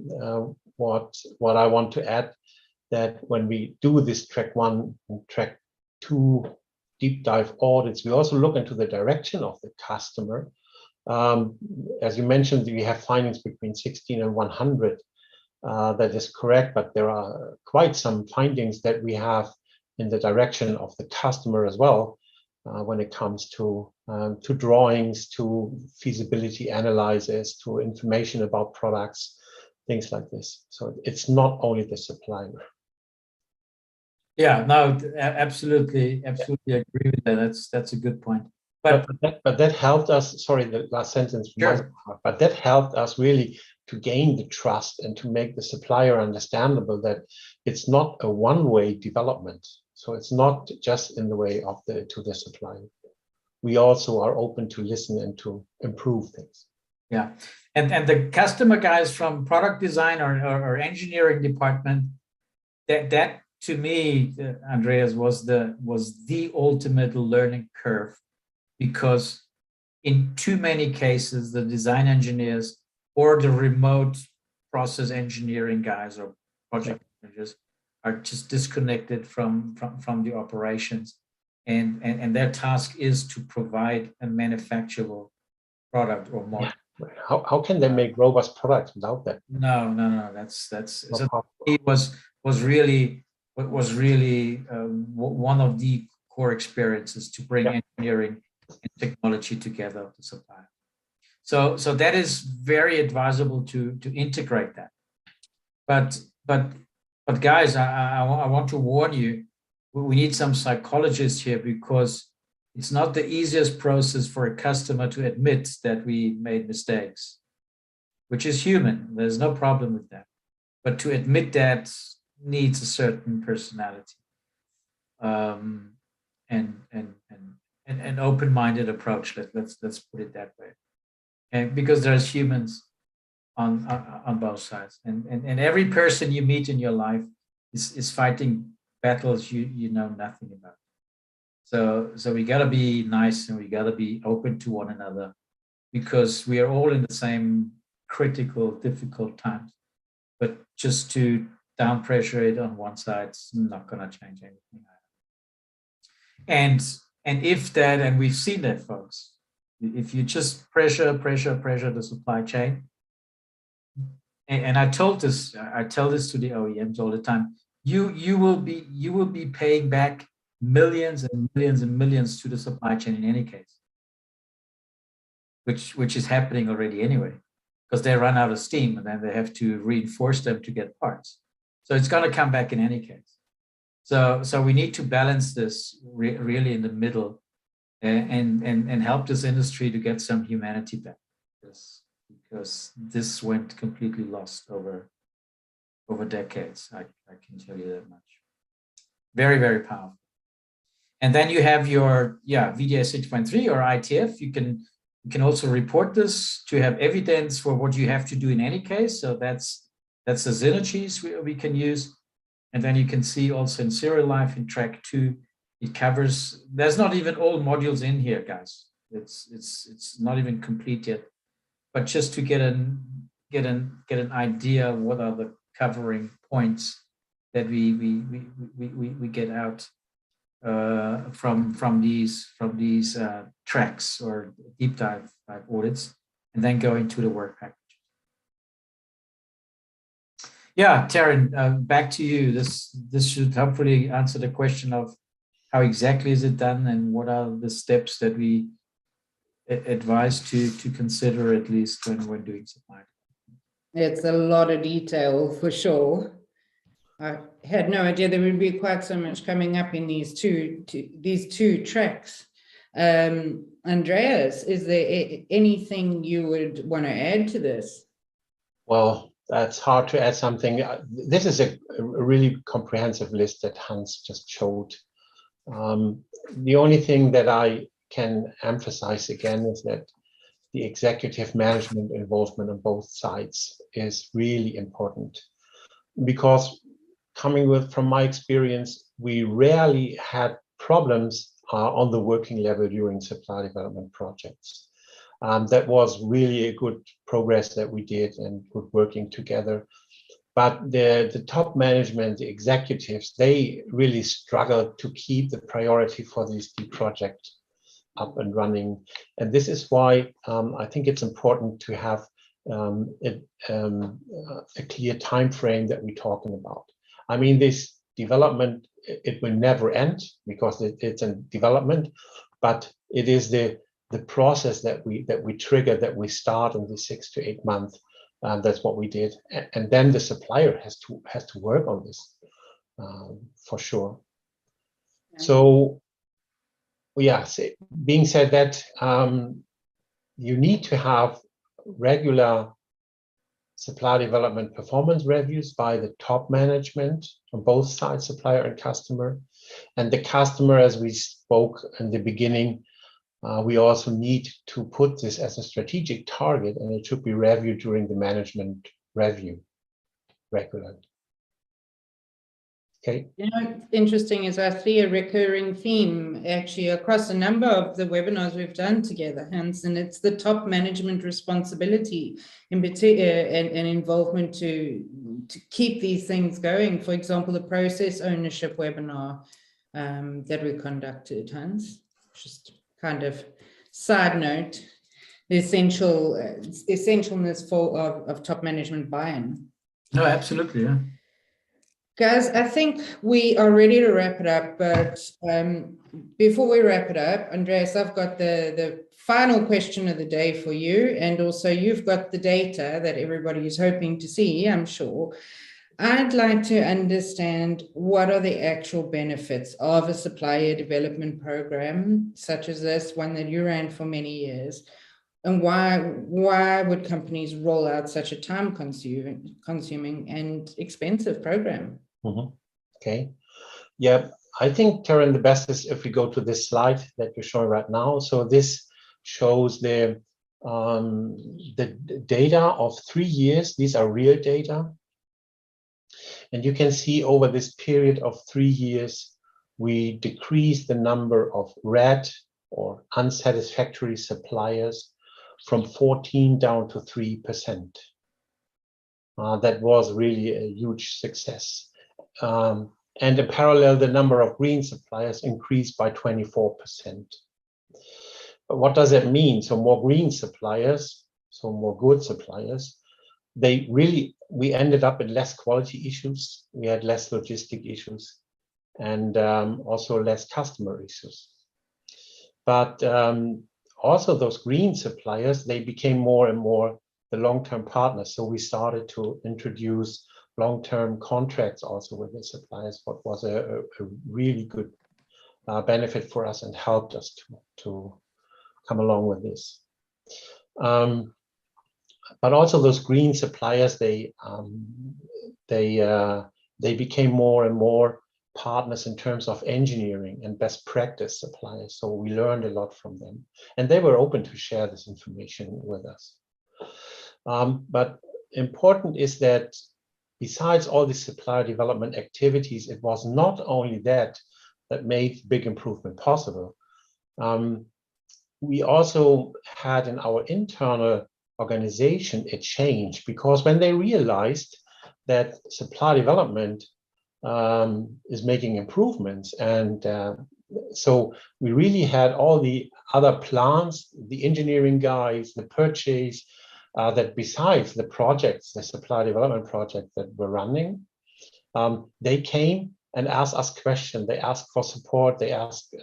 what I want to add, that when we do this track 1 and track 2 deep dive audits, we also look into the direction of the customer. As you mentioned, we have findings between 16 and 100. That is correct, but there are quite some findings that we have in the direction of the customer as well, when it comes to drawings, to feasibility analysis, to information about products, things like this. So it's not only the supplier.
Yeah, no, absolutely agree with that. That's a good point. But
that helped us. Sorry, the last sentence.
Sure.
But that helped us really to gain the trust and to make the supplier understandable that it's not a one-way development. So it's not just in the way of to the supplier. We also are open to listen and to improve things.
Yeah, and the customer guys from product design or engineering department, that to me, Andreas, was the ultimate learning curve, because in too many cases, the design engineers or the remote process engineering guys or project managers are just disconnected from the operations, and their task is to provide a manufacturable product or model.
How can they make robust products without that?
No. That's so it was really one of the core experiences to bring engineering and technology together to supply. So that is very advisable to integrate that. But guys, I want to warn you, we need some psychologists here, because it's not the easiest process for a customer to admit that we made mistakes, which is human. There's no problem with that. But to admit that needs a certain personality, and an open-minded approach. Let's put it that way. And because there's humans on both sides, and every person you meet in your life is fighting battles you know nothing about. So we gotta be nice, and we gotta be open to one another, because we are all in the same critical, difficult times. But just to down pressure it on one side is not gonna change anything. And if that, and we've seen that, folks, if you just pressure the supply chain, and I tell this to the OEMs all the time, you will be paying back millions and millions and millions to the supply chain in any case, which is happening already anyway, because they run out of steam and then they have to reinforce them to get parts. So it's going to come back in any case. So we need to balance this really in the middle, and help this industry to get some humanity back, because this went completely lost over decades. I can tell you that much. Very, very powerful. And then you have your VDA 6.3 or IATF. You can also report this to have evidence for what you have to do in any case. So that's the synergies we can use. And then you can see also in serial life in track 2, it covers, there's not even all modules in here, guys. It's not even complete yet. But just to get an idea of what are the covering points that we get out from these tracks or deep dive audits, and then go into the work package. Yeah, Taryn, back to you. This should hopefully answer the question of how exactly is it done and what are the steps that we advise to consider, at least when doing supply.
It's a lot of detail for sure. I had no idea there would be quite so much coming up in these two tracks. Andreas, is there anything you would want to add to this?
Well, that's hard to add something. This is a really comprehensive list that Hans just showed. The only thing that I can emphasize again is that the executive management involvement on both sides is really important, because from my experience, we rarely had problems on the working level during supply development projects. That was really a good progress that we did and good working together. But the top management, the executives, they really struggled to keep the priority for these big projects up and running. And this is why I think it's important to have a clear time frame that we're talking about. I mean, this development, it will never end because it's a development, but it is the process that we trigger, that we start in the 6 to 8 months. That's what we did, and then the supplier has to work on this for sure. Yeah. So, yeah. Being said that, you need to have regular supply development performance reviews by the top management on both sides, supplier and customer. And the customer, as we spoke in the beginning, we also need to put this as a strategic target, and it should be reviewed during the management review regularly. Okay.
You know, interesting is I see a recurring theme actually across a number of the webinars we've done together, Hans, and it's the top management responsibility in particular and involvement to keep these things going. For example, the process ownership webinar that we conducted, Hans, just kind of side note, the essentialness of top management buy-in.
No, absolutely, yeah.
Guys, I think we are ready to wrap it up, but before we wrap it up, Andreas, I've got the final question of the day for you, and also you've got the data that everybody is hoping to see, I'm sure. I'd like to understand what are the actual benefits of a supplier development program, such as this one that you ran for many years, and why would companies roll out such a time-consuming and expensive program?
Mm-hmm. Okay. Yeah, I think, Taryn, the best is if we go to this slide that you're showing right now. So this shows the data of 3 years. These are real data. And you can see over this period of 3 years, we decreased the number of red or unsatisfactory suppliers from 14 down to 3%. That was really a huge success. And in parallel, the number of green suppliers increased by 24%. But what does that mean? So more green suppliers, so more good suppliers, we ended up in less quality issues. We had less logistic issues and also less customer issues. But also those green suppliers, they became more and more the long-term partners. So we started to introduce long-term contracts also with the suppliers, what was a really good benefit for us and helped us to come along with this. But also those green suppliers, they became more and more partners in terms of engineering and best practice suppliers. So we learned a lot from them, and they were open to share this information with us. But important is that besides all the supplier development activities, it was not only that made big improvement possible. We also had in our internal organization a change, because when they realized that supply development is making improvements. And so we really had all the other plans, the engineering guys, the purchase, that besides the projects, the supply development project that we're running, they came and asked us questions. They asked for support. They asked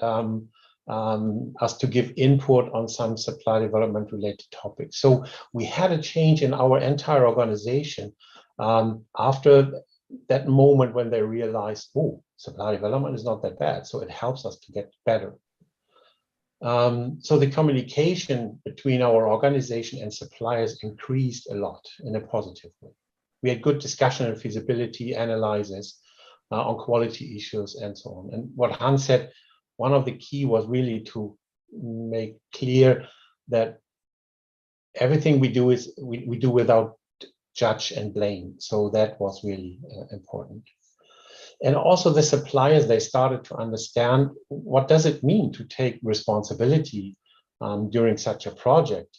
us to give input on some supply development related topics. So we had a change in our entire organization after that moment when they realized, oh, supply development is not that bad. So it helps us to get better. So the communication between our organization and suppliers increased a lot in a positive way. We had good discussion and feasibility analysis on quality issues and so on. And what Hans said, one of the key was really to make clear that everything we do is we do without judge and blame. So that was really important. And also the suppliers, they started to understand what does it mean to take responsibility during such a project.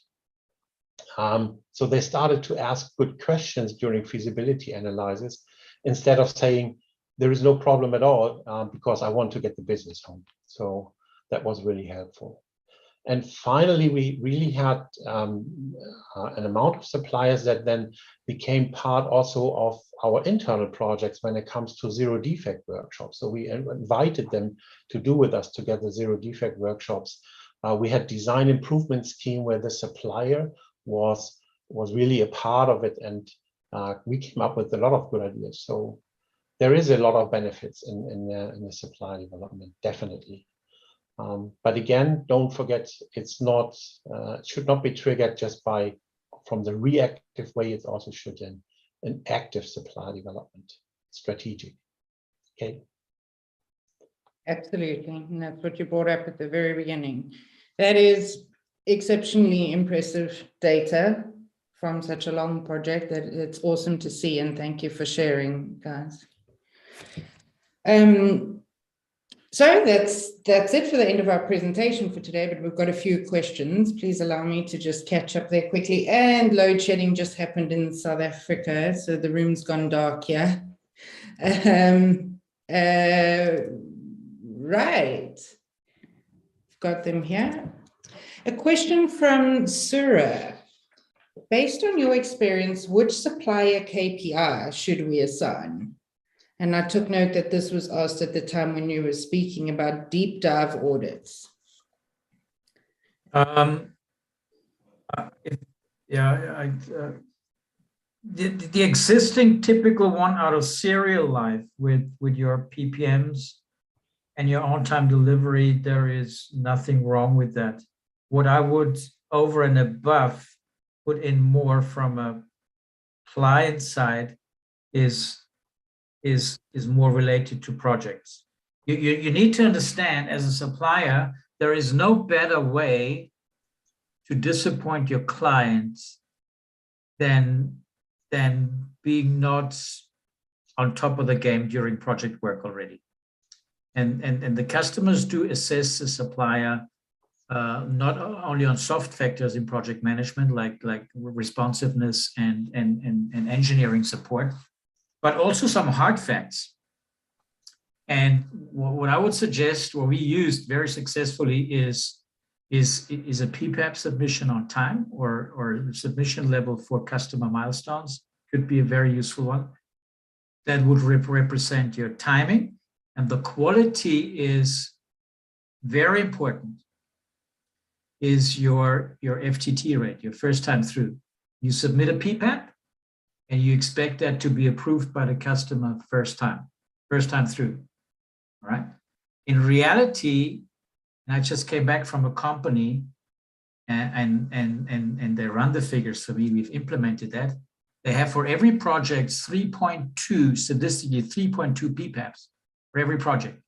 So they started to ask good questions during feasibility analysis instead of saying, there is no problem at all because I want to get the business home. So that was really helpful. And finally, we really had an amount of suppliers that then became part also of our internal projects when it comes to zero defect workshops. So we invited them to do with us together zero defect workshops. We had design improvement scheme where the supplier was really a part of it, and we came up with a lot of good ideas. So there is a lot of benefits in the supply development, definitely. But again, don't forget, it's not should not be triggered just from the reactive way. It also should an active supply development, strategic. Okay.
Absolutely, and that's what you brought up at the very beginning. That is exceptionally impressive data from such a long project. That it's awesome to see, and thank you for sharing, guys. So that's it for the end of our presentation for today, but we've got a few questions. Please allow me to just catch up there quickly. And load shedding just happened in South Africa, so the room's gone dark here. Right, got them here. A question from Surah. Based on your experience, which supplier KPI should we assign? And I took note that this was asked at the time when you were speaking about deep dive audits.
The existing typical one out of serial life with your PPMs and your on-time delivery, there is nothing wrong with that. What I would, over and above, put in more from a client side is more related to projects. You need to understand, as a supplier, there is no better way to disappoint your clients than being not on top of the game during project work already. And the customers do assess the supplier not only on soft factors in project management like responsiveness and engineering support, but also some hard facts. And what I would suggest, what we used very successfully is a PPAP submission on time or submission level for customer milestones. Could be a very useful one. That would represent your timing, and the quality is very important. Is your FTT rate, your first time through. You submit a PPAP, and you expect that to be approved by the customer first time through, all right? In reality, and I just came back from a company and they run the figures for me, we've implemented that. They have for every project 3.2, statistically 3.2 PPAPs for every project.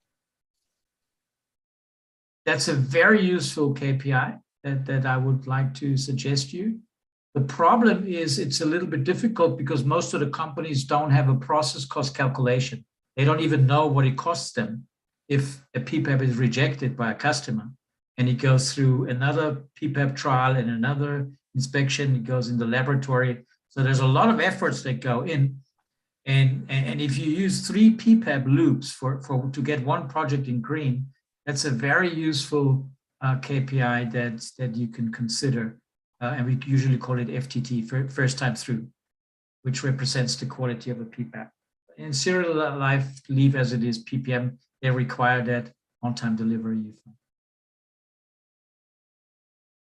That's a very useful KPI that I would like to suggest you. The problem is it's a little bit difficult because most of the companies don't have a process cost calculation. They don't even know what it costs them if a PPAP is rejected by a customer and it goes through another PPAP trial and another inspection, it goes in the laboratory. So there's a lot of efforts that go in. And if you use 3 PPAP loops to get one project in green, that's a very useful KPI that you can consider. And we usually call it FTT, first time through, which represents the quality of a PPAP. In serial life leave as it is PPM, they require that on-time delivery.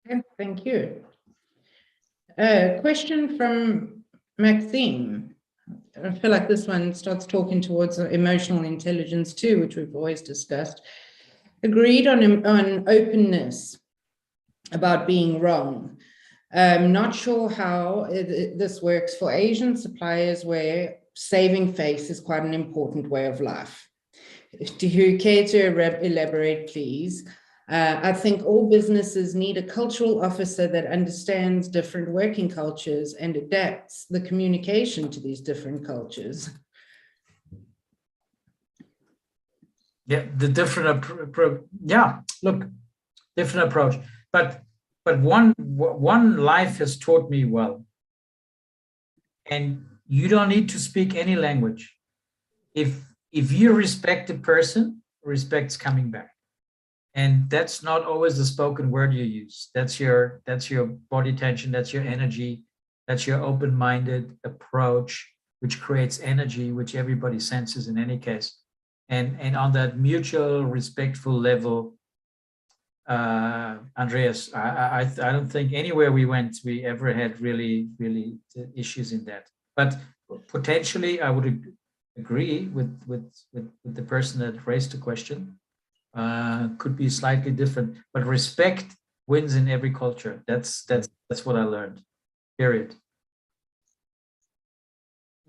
Okay, thank you. Question from Maxime. I feel like this one starts talking towards emotional intelligence too, which we've always discussed. Agreed on openness about being wrong. Not sure how this works for Asian suppliers where saving face is quite an important way of life. Do you care to elaborate, please? I think all businesses need a cultural officer that understands different working cultures and adapts the communication to these different cultures.
Yeah, the different different approach. But one life has taught me well. And you don't need to speak any language. If you respect the person, respect's coming back. And that's not always the spoken word you use. That's your body tension, that's your energy, that's your open-minded approach, which creates energy, which everybody senses in any case. And on that mutual, respectful level, Andreas, I don't think anywhere we went, we ever had really issues in that. But potentially, I would agree with the person that raised the question. Could be slightly different, but respect wins in every culture. That's what I learned. Period.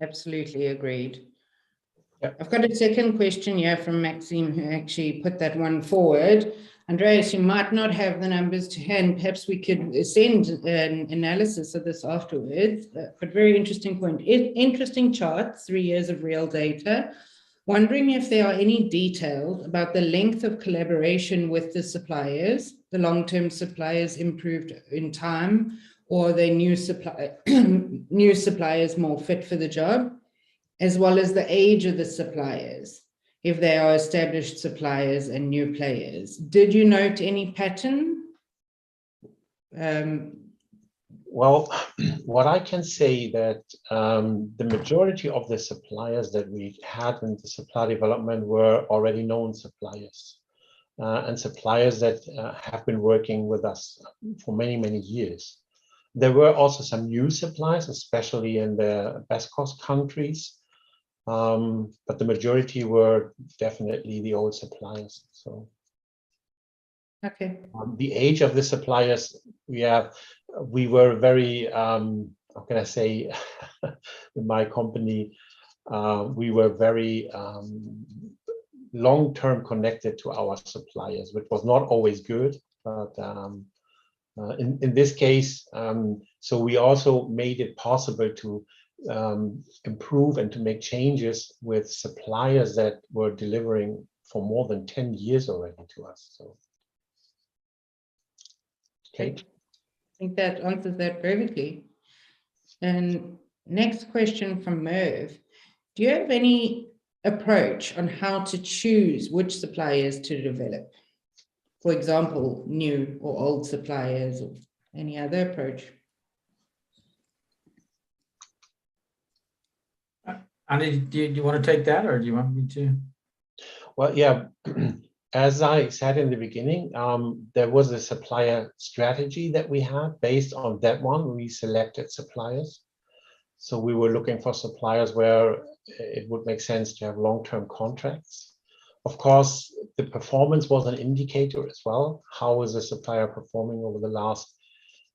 Absolutely agreed.
Yeah.
I've got a second question here from Maxime, who actually put that one forward. Andreas, you might not have the numbers to hand. Perhaps we could send an analysis of this afterwards, but very interesting point. Interesting chart, 3 years of real data. Wondering if there are any details about the length of collaboration with the suppliers, the long-term suppliers improved in time, or the new suppliers more fit for the job, as well as the age of the suppliers, if they are established suppliers and new players. Did you note any pattern?
Well, what I can say that the majority of the suppliers that we had in the supply development were already known suppliers and suppliers that have been working with us for many years. There were also some new suppliers, especially in the best cost countries, but the majority were definitely the old suppliers. So.
Okay.
The age of the suppliers, we were very, how can I say, in my company, we were very long-term connected to our suppliers, which was not always good, but in this case, so we also made it possible to improve and to make changes with suppliers that were delivering for more than 10 years already to us. So. Okay.
I think that answers that perfectly. And next question from Merv. Do you have any approach on how to choose which suppliers to develop? For example, new or old suppliers, or any other approach?
Andy, do you want to take that, or do you want me to?
Well, yeah. As I said in the beginning, there was a supplier strategy that we had. Based on that one, we selected suppliers. So we were looking for suppliers where it would make sense to have long-term contracts. Of course, the performance was an indicator as well. How is a supplier performing over the last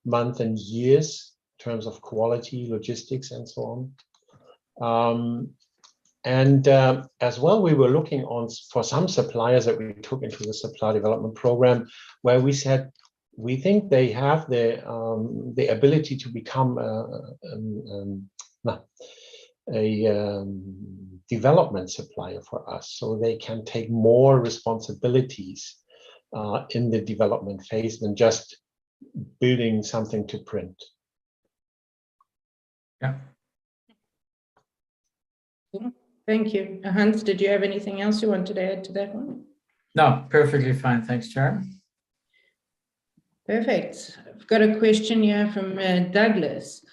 month and years in terms of quality, logistics, and so on. And as well, we were looking for some suppliers that we took into the supply development program, where we said we think they have the ability to become a development supplier for us, so they can take more responsibilities in the development phase than just building something to print.
Yeah.
Thank you. Hans, did you have anything else you wanted to add to that one?
No, perfectly fine. Thanks, Chair.
Perfect. I've got a question here from Douglas.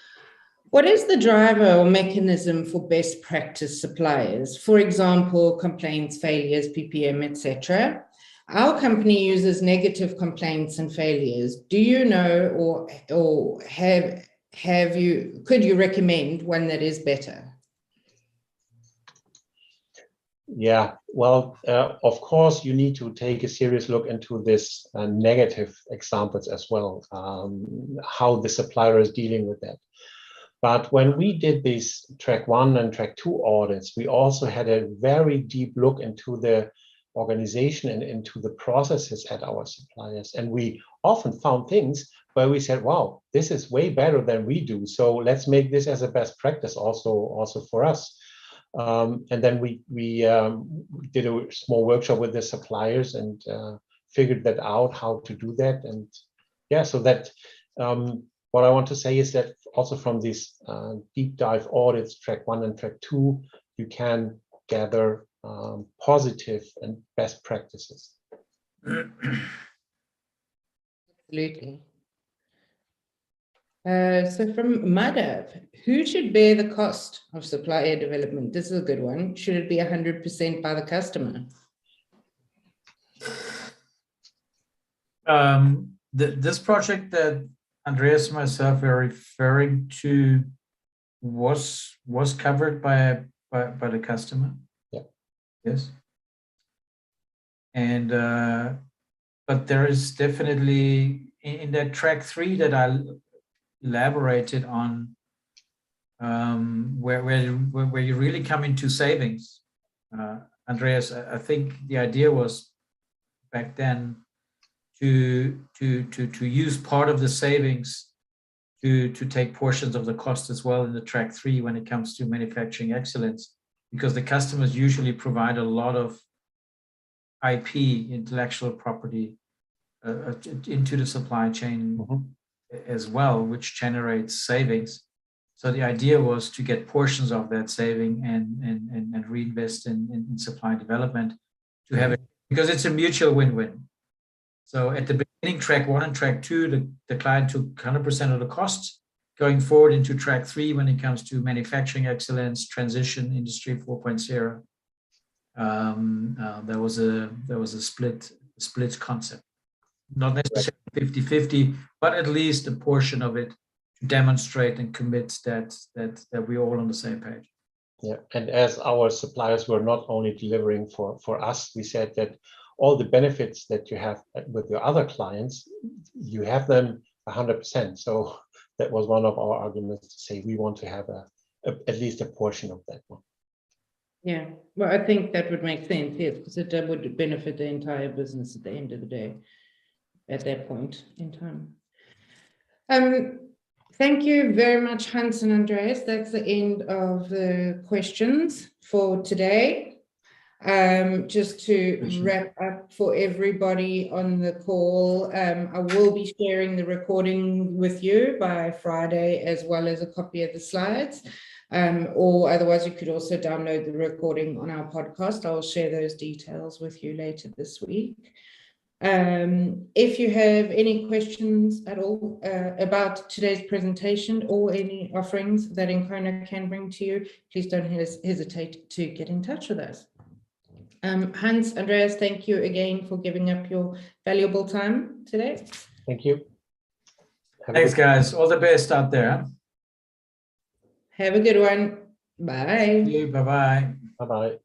What is the driver or mechanism for best practice suppliers? For example, complaints, failures, PPM, etc. Our company uses negative complaints and failures. Do you know or could you recommend one that is better?
Yeah, well, of course, you need to take a serious look into this negative examples as well, how the supplier is dealing with that. But when we did these track 1 and track 2 audits, we also had a very deep look into the organization and into the processes at our suppliers. And we often found things where we said, wow, this is way better than we do. So let's make this as a best practice also for us. And then we did a small workshop with the suppliers and figured that out, how to do that. And yeah, so that what I want to say is that also from these deep dive audits, track 1 and track 2, you can gather positive and best practices.
Absolutely. So from Madhav, who should bear the cost of supplier development? This is a good one. Should it be 100% by the customer?
This project that Andreas and myself are referring to was covered by the customer.
Yeah.
Yes. And but there is definitely in that track 3 that I elaborated on, where you really come into savings. Andreas, I think the idea was back then to use part of the savings to take portions of the cost as well in the track 3 when it comes to manufacturing excellence, because the customers usually provide a lot of IP, intellectual property, into the supply chain as well, which generates savings. So the idea was to get portions of that saving and reinvest in supply development to have it, because it's a mutual win-win. So at the beginning, track 1 and track 2, the client took 100% of the costs. Going forward into track 3, when it comes to manufacturing excellence, transition, industry 4.0, there was a split concept. Not necessarily 50-50, but at least a portion of it to demonstrate and commit that we're all on the same page.
Yeah, and as our suppliers were not only delivering for us, we said that all the benefits that you have with your other clients, you have them 100%. So that was one of our arguments to say we want to have at least a portion of that one.
Yeah, well, I think that would make sense, yes, because it would benefit the entire business at the end of the day, at that point in time. Thank you very much, Hans and Andreas. That's the end of the questions for today. Just to wrap up for everybody on the call, I will be sharing the recording with you by Friday, as well as a copy of the slides. Or otherwise you could also download the recording on our podcast. I'll share those details with you later this week. If you have any questions at all about today's presentation or any offerings that Encona can bring to you, please don't hesitate to get in touch with us. Hans, Andreas, thank you again for giving up your valuable time today.
Thank you.
Thanks, guys. All the best out there.
Have a good one. Bye.
Bye-bye.
Bye-bye.